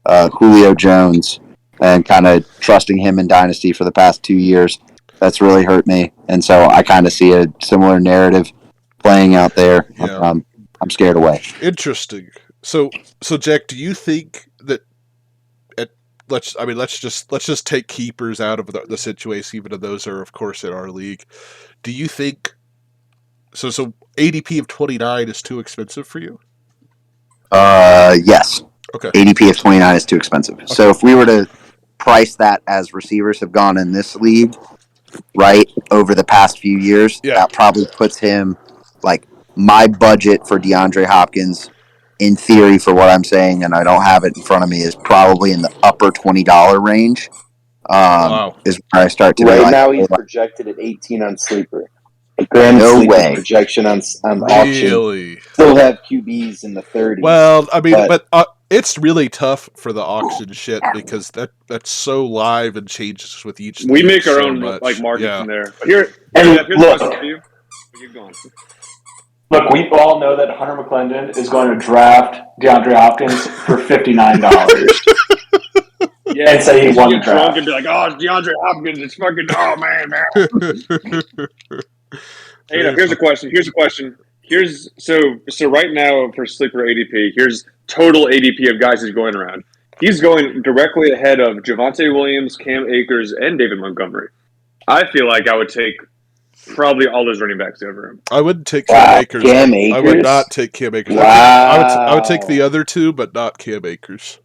Julio Jones and kind of trusting him in Dynasty for the past 2 years. That's really hurt me, and so I kind of see a similar narrative playing out there. Yeah. I'm scared away. Interesting. So Jack, do you think that let's just take keepers out of the situation, even though those are of course in our league. Do you think so ADP of 29 is too expensive for you? Yes. Okay. ADP of 29 is too expensive. Okay. So if we were to price that as receivers have gone in this league, right, over the past few years, that probably puts him, like, my budget for DeAndre Hopkins, in theory, for what I'm saying, and I don't have it in front of me, is probably in the upper $20 range. Wow. Is where I start to right be like, now he's projected at 18 on Sleeper. Grand no Sleeper way. projection on really? auction. Still have QBs in the 30s. Well, I mean, but it's really tough for the auction shit because that's so live and changes with each. We make our own much. like markets yeah. in there. But here's look, the question for you. Keep going. Look, we all know that Hunter McClendon is going to draft DeAndre Hopkins for $59. Yeah, and say he won the get draft. drunk and be like, "Oh, it's DeAndre Hopkins! It's fucking man." Hey, here's a question. Here's so right now for Sleeper ADP. Here's total ADP of guys who's going around. He's going directly ahead of Javonte Williams, Cam Akers, and David Montgomery. I feel like I would take probably all those running backs over him. I wouldn't take Cam Akers. Cam Akers. I would not take Cam Akers. Wow. I would take the other two, but not Cam Akers.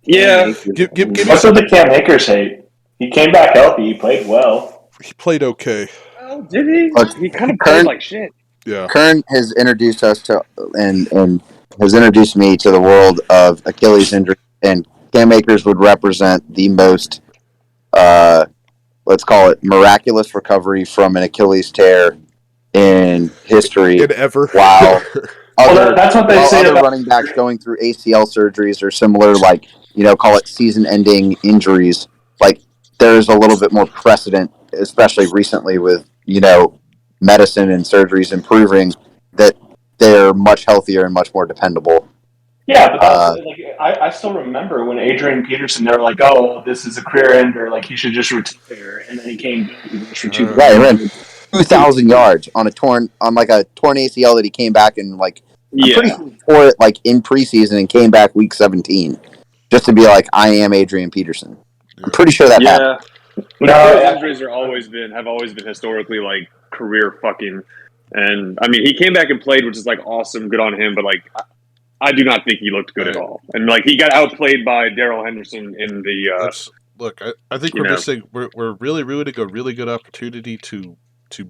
Yeah. Give What's with the Cam Akers hate? He came back healthy. He played well. He played okay. Oh, did he? Look, He kind of played like shit. Yeah. Kern has introduced us to and has introduced me to the world of Achilles injury, and Cam Akers would represent the most, let's call it, miraculous recovery from an Achilles tear in history. In ever. Wow. That's what they say other about running backs going through ACL surgeries or similar, like, call it season-ending injuries. Like, there's a little bit more precedent, especially recently with, medicine and surgeries improving, that they're much healthier and much more dependable. Yeah, but I still remember when Adrian Peterson, they were like, "Oh, this is a career ender. Like he should just retire," and then he came for 2 Right, he ran 2,000 yards on a torn ACL that he came back and I'm pretty sure he tore it like in preseason and came back week 17 just to be like, I am Adrian Peterson. I'm pretty sure that happened. But injuries have always been historically like career fucking, and I mean he came back and played, which is like awesome, good on him. But like, I do not think he looked good at all, and like he got outplayed by Darrell Henderson in the. Look, I think we're missing. We're really ruining a really good opportunity to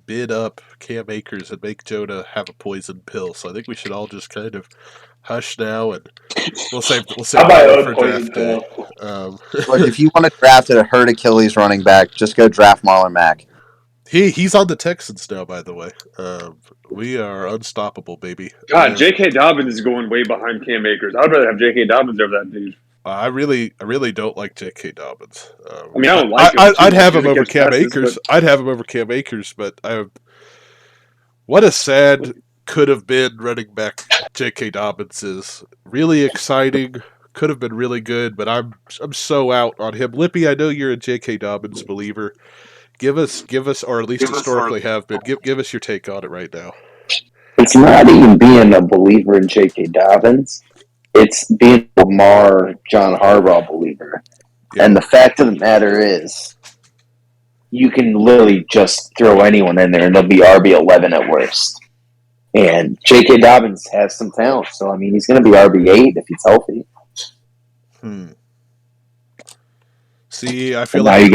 bid up Cam Akers and make Jonah have a poison pill. So I think we should all just kind of hush now, and we'll save that for draft day. Look, if you want to draft a hurt Achilles running back, just go draft Marlon Mack. He's on the Texans now, by the way. We are unstoppable, baby. God, J.K. Dobbins is going way behind Cam Akers. I'd rather have J.K. Dobbins over that dude. I really don't like J.K. Dobbins. I mean, I don't like him. I'd have him over Cam Akers. I'd have him over Cam Akers, but what a sad could have been running back J.K. Dobbins is. Really exciting. Could have been really good, but I'm so out on him. Lippy, I know you're a J.K. Dobbins believer. Give us, or at least historically have been. Give us your take on it right now. It's not even being a believer in J.K. Dobbins. It's being a Lamar, John Harbaugh believer. Yeah. And the fact of the matter is, you can literally just throw anyone in there and they'll be RB11 at worst. And J.K. Dobbins has some talent, so I mean, he's going to be RB8 if he's healthy. See, I feel like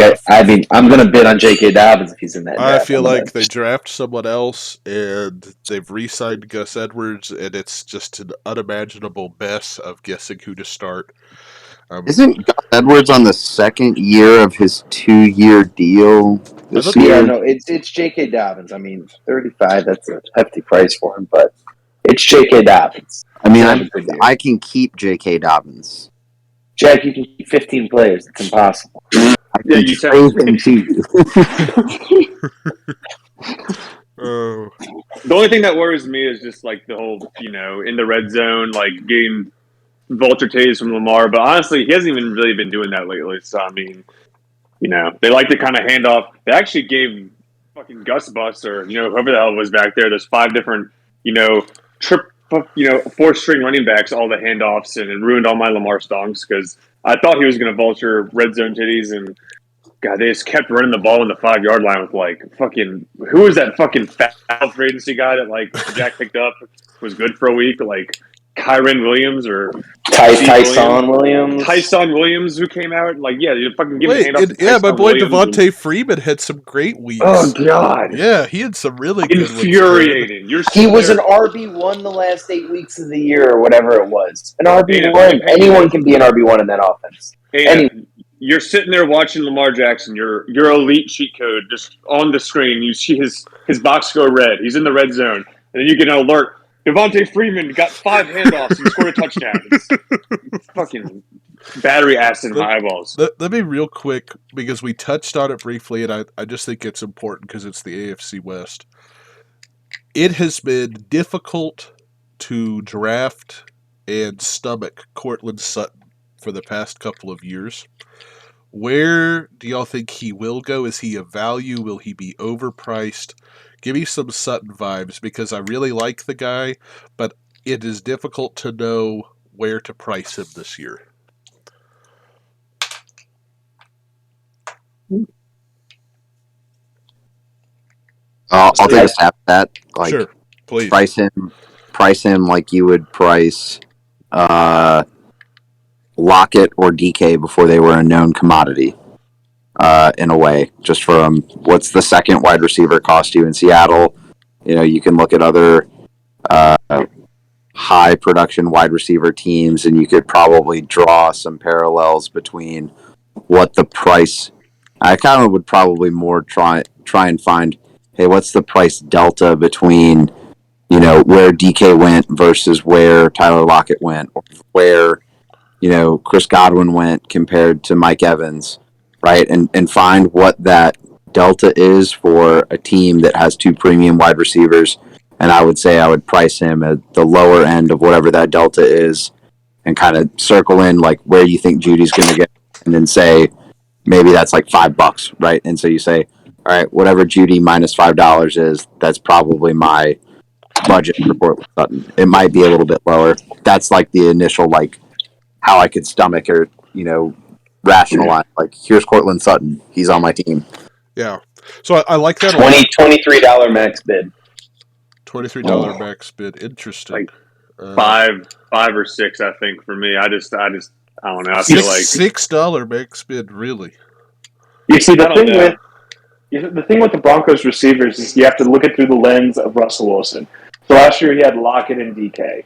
I'm going to bid on J.K. Dobbins if he's in that draft. I feel like they draft someone else and they've re-signed Gus Edwards, and it's just an unimaginable mess of guessing who to start. Isn't Gus Edwards on the second year of his 2-year deal this year? Yeah, no, it's J.K. Dobbins. I mean, 35, that's a hefty price for him, but it's J.K. Dobbins. I mean, I can keep J.K. Dobbins. Jack, you can keep 15 players. It's impossible. Yeah, Can you trade them to you. Oh, The only thing that worries me is just like the whole, in the red zone, like getting vulture tased from Lamar. But honestly, he hasn't even really been doing that lately. So I mean, they like to kind of hand off. They actually gave fucking Gus Bus or whoever the hell was back there. There's 5 different trip four string running backs all the handoffs and it ruined all my Lamar stonks because I thought he was going to vulture red zone titties and God, they just kept running the ball in the 5-yard line with like fucking who was that fucking foul free agency guy that like Jack picked up was good for a week like Kyron Williams or Tyson Williams. Tyson Williams who came out like you fucking give the wait, handoff to yeah, my Tyson boy Williams Devontae Freeman had some great weeks. oh God, Yeah, he had some really good ones. infuriating. He was an RB1 the last 8 weeks of the year or whatever it was. An RB1. And Anyone can be an RB1 in that offense. You're sitting there watching Lamar Jackson, your elite cheat code just on the screen. You see his box go red. He's in the red zone. And then you get an alert. Devontae Freeman got 5 handoffs and scored a touchdown. It's fucking battery acid in my eyeballs. Let me real quick, because we touched on it briefly, and I just think it's important because it's the AFC West. It has been difficult to draft and stomach Courtland Sutton for the past couple of years. Where do y'all think he will go? Is he a value? Will he be overpriced? Give me some Sutton vibes because I really like the guy, but it is difficult to know where to price him this year. I'll take a stab at that. Like, Sure, please. Price him like you would price Lockett or DK before they were a known commodity. In a way, just from what's the second wide receiver cost you in Seattle? You can look at other high production wide receiver teams, and you could probably draw some parallels between what the price. I kind of would probably more try and find, hey, what's the price delta between where DK went versus where Tyler Lockett went, or where Chris Godwin went compared to Mike Evans, right? And find what that delta is for a team that has 2 premium wide receivers. And I would say I would price him at the lower end of whatever that delta is and kind of circle in like where you think Judy's going to get and then say maybe that's like $5, right? And so you say, all right, whatever Judy minus $5 is, that's probably my budget for Portland Sutton. It might be a little bit lower. That's like the initial like how I could stomach or rationalize like here's Cortland Sutton, he's on my team. Yeah, so I like that. $23 max bid. $23 max bid. Interesting. Like 5 or 6, I think for me. I don't know. I feel like $6 max bid. Really? You see the thing with the Broncos receivers is you have to look at it through the lens of Russell Wilson. So last year he had Lockett and DK.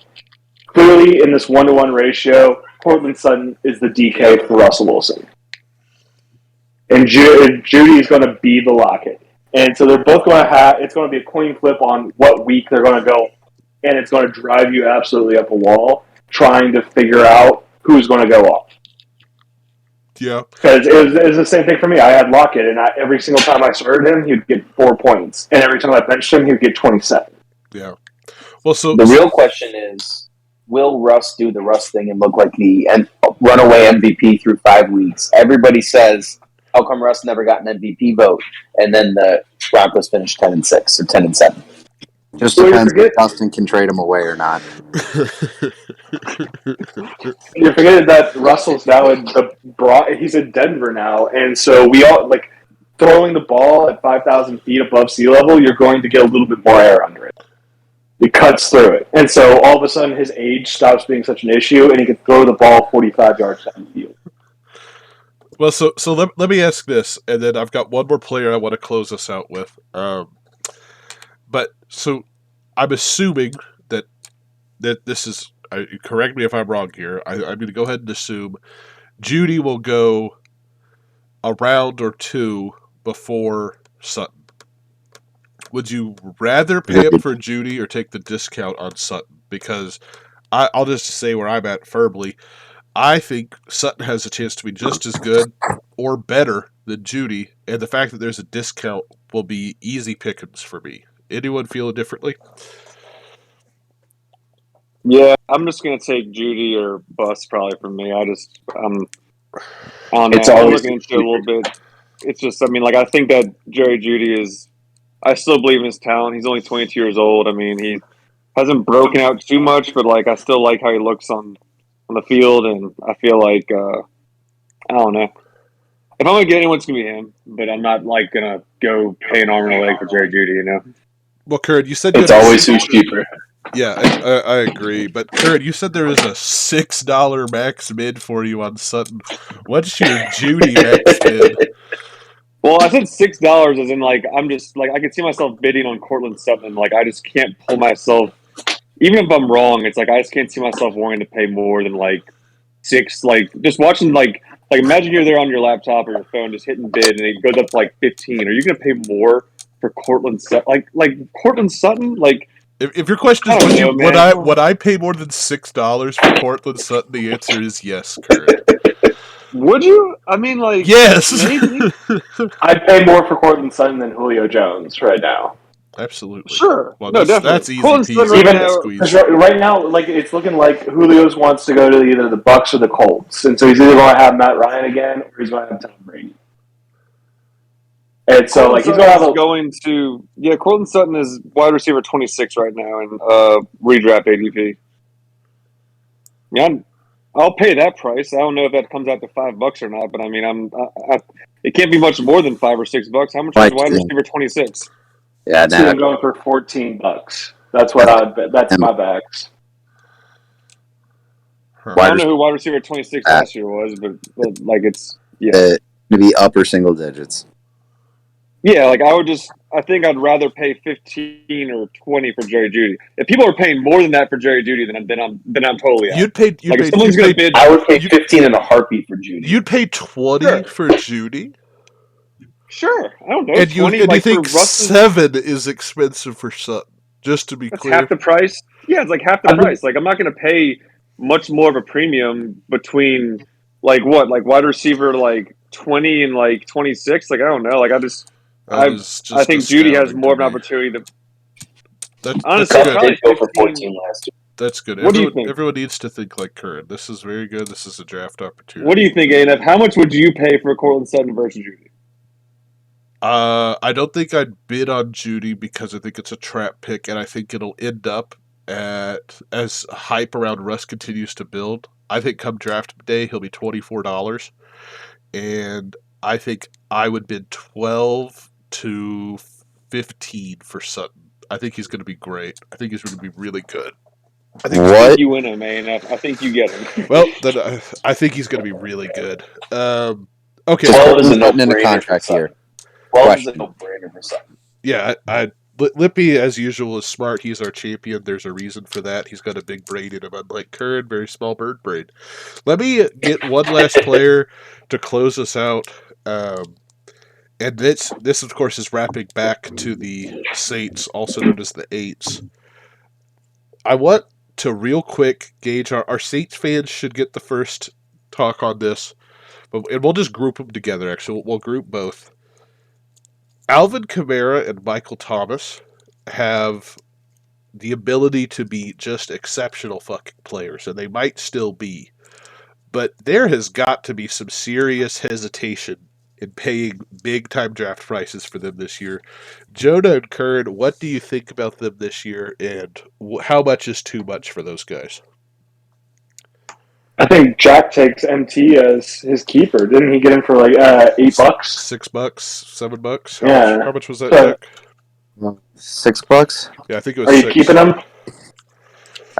Clearly, in this 1-to-1 ratio, Courtland Sutton is the DK for Russell Wilson. And Judy is going to be the Lockett. And so they're both going to it's going to be a coin flip on what week they're going to go. And it's going to drive you absolutely up a wall trying to figure out who's going to go off. Yeah. Because it was the same thing for me. I had Lockett, and every single time I started him, he'd get 4 points. And every time I benched him, he'd get 27. Yeah. Well, the real question is, will Russ do the Russ thing and look like the runaway MVP through 5 weeks? Everybody says, how come Russ never got an MVP vote? And then the Broncos finished 10-6 or 10-7. Just depends if Dustin can trade him away or not. You're forgetting that Russell's now he's in Denver now, and so we all like throwing the ball at 5,000 feet above sea level. You're going to get a little bit more air under it. It cuts through it, and so all of a sudden his age stops being such an issue, and he can throw the ball 45 yards down the field. Well, so let me ask this, and then I've got one more player I want to close us out with. But so I'm assuming that this is, correct me if I'm wrong here, I'm going to go ahead and assume Judy will go a round or 2 before Sutton. Would you rather pay up for Judy or take the discount on Sutton? Because I'll just say where I'm at firmly. I think Sutton has a chance to be just as good or better than Judy, and the fact that there's a discount will be easy pickings for me. Anyone feel it differently? Yeah, I'm just gonna take Judy or bust probably for me. I don't know. It's I'm always looking into it a little bit. It's just, I mean, like I think that Jerry Judy is. I still believe in his talent. He's only 22 years old. I mean, he hasn't broken out too much, but like I still like how he looks on the field, and I feel like I don't know. If I'm gonna get anyone, it's gonna be him. But I'm not like gonna go pay an arm and a leg for Jerry Judy. You know. Well, Kurt, you said you It's had always who's cheaper. Yeah, I agree. But Kurt, you said there is a $6 max mid for you on Sutton. What's your Judy max mid? Well, I said $6 as in like I'm just like I can see myself bidding on Cortland Sutton. Like I just can't pull myself. Even if I'm wrong, it's like I just can't see myself wanting to pay more than like six. Like just watching like imagine you're there on your laptop or your phone just hitting bid and it goes up to like 15. Are you gonna pay more for Cortland Sutton? Like Cortland Sutton? Like If your question I is don't know, man. would I pay more than $6 for Cortland Sutton, the answer is yes, Kurt. Would you? I mean, like Yes. maybe. I'd pay more for Cortland Sutton than Julio Jones right now. Absolutely. Sure. Well, No, that's definitely. easy Cortland Sutton peasy. right Even now. Squeeze. because right now, like it's looking like Julio's wants to go to either the Bucks or the Colts, and so he's either going to have Matt Ryan again or he's going to have Tom Brady. And so, like, he's going to have going to Cortland Sutton is wide receiver 26 right now in redraft ADP. Yeah, I'll pay that price. I don't know if that comes out to $5 or not, but I mean, it can't be much more than $5 or $6. How much is wide receiver 26? Yeah, I'm going for $14. That's what I bet. That's my backs. I don't know who wide receiver 26 last year was, but like it's to be upper single digits. Yeah, like I think I'd rather pay 15 or 20 for Jerry Judy. If people are paying more than that for Jerry Judy, then I'm totally out. I would pay 15 in a heartbeat for Judy. You'd pay 20 for Judy? Sure, I don't know. And 20, you think 7 is expensive for Sutton? Just to be clear, half the price. Yeah, it's like half the price. Like I'm not going to pay much more of a premium between like wide receiver like 20 and like 26. Like I don't know. Like I think Judy has more of an opportunity to. Honestly, did go for 14 last year. That's good. What do you think? Everyone needs to think like Curran. This is very good. This is a draft opportunity. What do you think, ANF? How much would you pay for Cortland Sutton versus Judy? I don't think I'd bid on Judy because I think it's a trap pick, and I think it'll end up as hype around Russ continues to build. I think come draft day he'll be $24, and I think I would bid 12 to 15 for Sutton. I think he's going to be great. I think he's going to be really good. I think you win him, man. I think you get him. Well, then I think he's going to be really good. Okay. 12 is a no-brainer here. 12 is a no-brainer for Sutton. Yeah, Lippy, as usual, is smart. He's our champion. There's a reason for that. He's got a big brain in him, unlike Curran, very small bird brain. Let me get one last player to close us out. And this, of course, is wrapping back to the Saints, also known as the Eights. I want to real quick gauge our Saints fans should get the first talk on this, and we'll just group them together. Actually, we'll group both. Alvin Kamara and Michael Thomas have the ability to be just exceptional fucking players, and they might still be. But there has got to be some serious hesitation in paying big-time draft prices for them this year. Jonah and Curran, what do you think about them this year, and how much is too much for those guys? I think Jack takes MT as his keeper. Didn't he get him for like $8? $6, $7? How much was that, Jack? $6? Yeah, I think it was Are $6. you keeping him?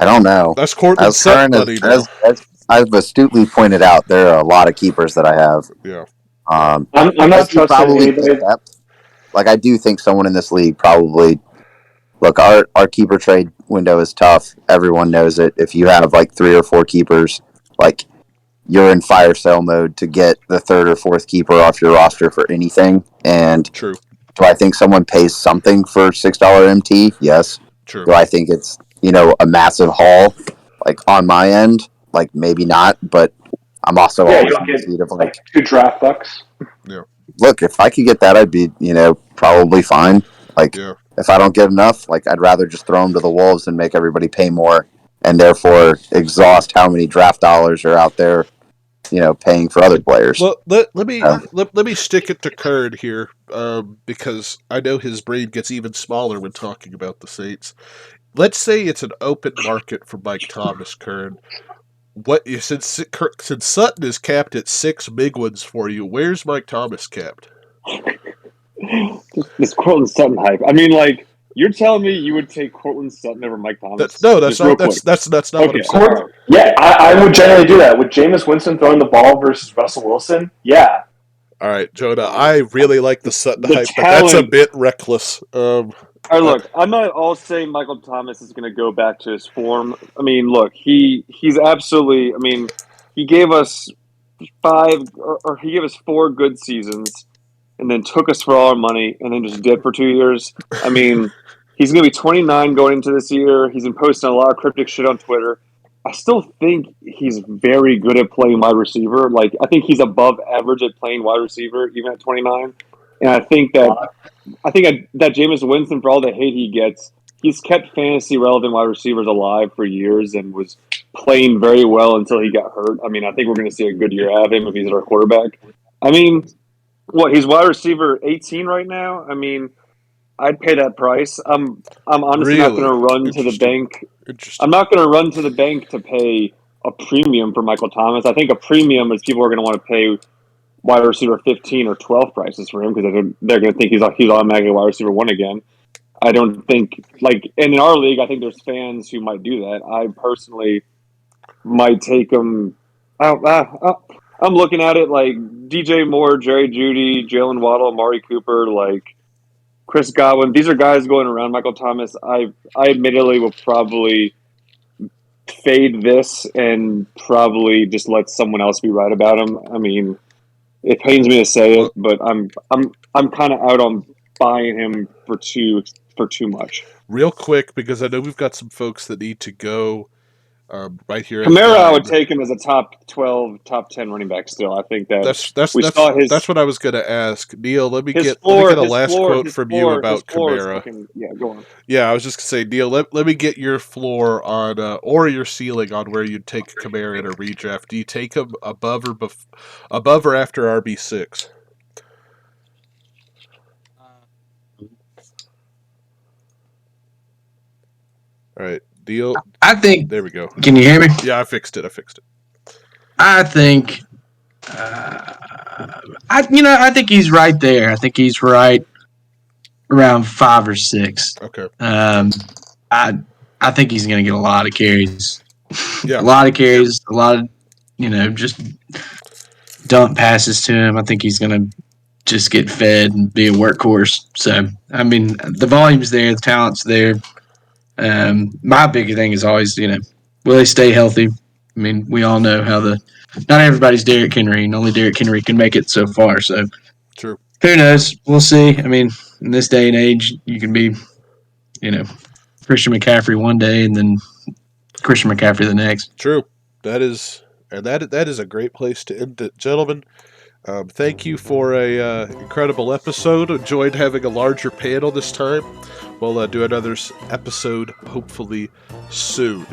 I don't know. That's Cortland Sutton money. As I've astutely pointed out, there are a lot of keepers that I have. Yeah. I'm not trusting anybody. Like, I do think someone in this league probably... Look, our keeper trade window is tough. Everyone knows it. If you have, like, 3 or 4 keepers, like, you're in fire sale mode to get the 3rd or 4th keeper off your roster for anything. And True. Do I think someone pays something for $6 MT? Yes. True. Do I think it's, a massive haul, like, on my end? Like, maybe not, but I'm also Yeah, you always don't in the get seat of like like, 2 draft bucks. look, if I could get that, I'd be, probably fine. Like, Yeah. if I don't get enough, like, I'd rather just throw them to the wolves and make everybody pay more, and therefore exhaust how many draft dollars are out there, paying for other players. Well, let me Oh. let me stick it to Kern here, because I know his brain gets even smaller when talking about the Saints. Let's say it's an open market for Mike Thomas, Kern. Since Sutton is capped at 6 big ones for you, where's Mike Thomas capped? This Cortland Sutton hype. I mean, like, you're telling me you would take Cortland Sutton over Mike Thomas? That's Just real not quick. that's not what Okay. I'm saying. Yeah, I would generally do that. With Jameis Winston throwing the ball versus Russell Wilson, yeah. All right, Jonah, I really like the Sutton The hype, but that's a talent. bit reckless. All right, look, I'm not all saying Michael Thomas is going to go back to his form. I mean, look, he's absolutely. I mean, he gave us 4 good seasons, and then took us for all our money, and then just did for 2 years. I mean, he's going to be 29 going into this year. He's been posting a lot of cryptic shit on Twitter. I still think he's very good at playing wide receiver. Like, I think he's above average at playing wide receiver, even at 29. And I think that Jameis Winston, for all the hate he gets, he's kept fantasy relevant wide receivers alive for years and was playing very well until he got hurt. I mean, I think we're going to see a good year out of him if he's our quarterback. I mean, he's wide receiver 18 right now. I mean, I'd pay that price. I'm honestly not going to run to the bank. I'm not going to run to the bank to pay a premium for Michael Thomas. I think a premium is people are going to want to pay wide receiver 15 or 12 prices for him because they're going to think he's automatically wide receiver 1 again. I don't think, like, and in our league, I think there's fans who might do that. I personally might take him. I'm looking at it like DJ Moore, Jerry Jeudy, Jalen Waddle, Amari Cooper, like Chris Godwin. These are guys going around Michael Thomas. I admittedly will probably fade this and probably just let someone else be right about him. I mean, it pains me to say it, but I'm kind of out on buying him for too much. Real quick, because I know we've got some folks that need to go right here. Kamara, I would take him as a top 12, top 10 running back. Still, I think that's what I was going to ask. Neil, let me get a last quote from you about Kamara. Go on. Yeah, I was just going to say, Neil, let me get your floor on or your ceiling on where you'd take Kamara in a redraft. Do you take him above or after RB6? All right, deal. I think. There we go. Can you hear me? Yeah, I fixed it. I think. I think he's right there. I think he's right around 5 or 6. Okay. I think he's going to get a lot of carries. Yeah. A lot of carries. A lot of just dump passes to him. I think he's going to just get fed and be a workhorse. So I mean, the volume's there, the talent's there. My big thing is always, will they stay healthy? I mean, we all know how not everybody's Derrick Henry, and only Derrick Henry can make it so far. So, true. Who knows? We'll see. I mean, in this day and age, you can be, Christian McCaffrey one day and then Christian McCaffrey the next. True. That is a great place to end it, gentlemen. Thank you for a incredible episode. Enjoyed having a larger panel this time. We'll do another episode hopefully soon.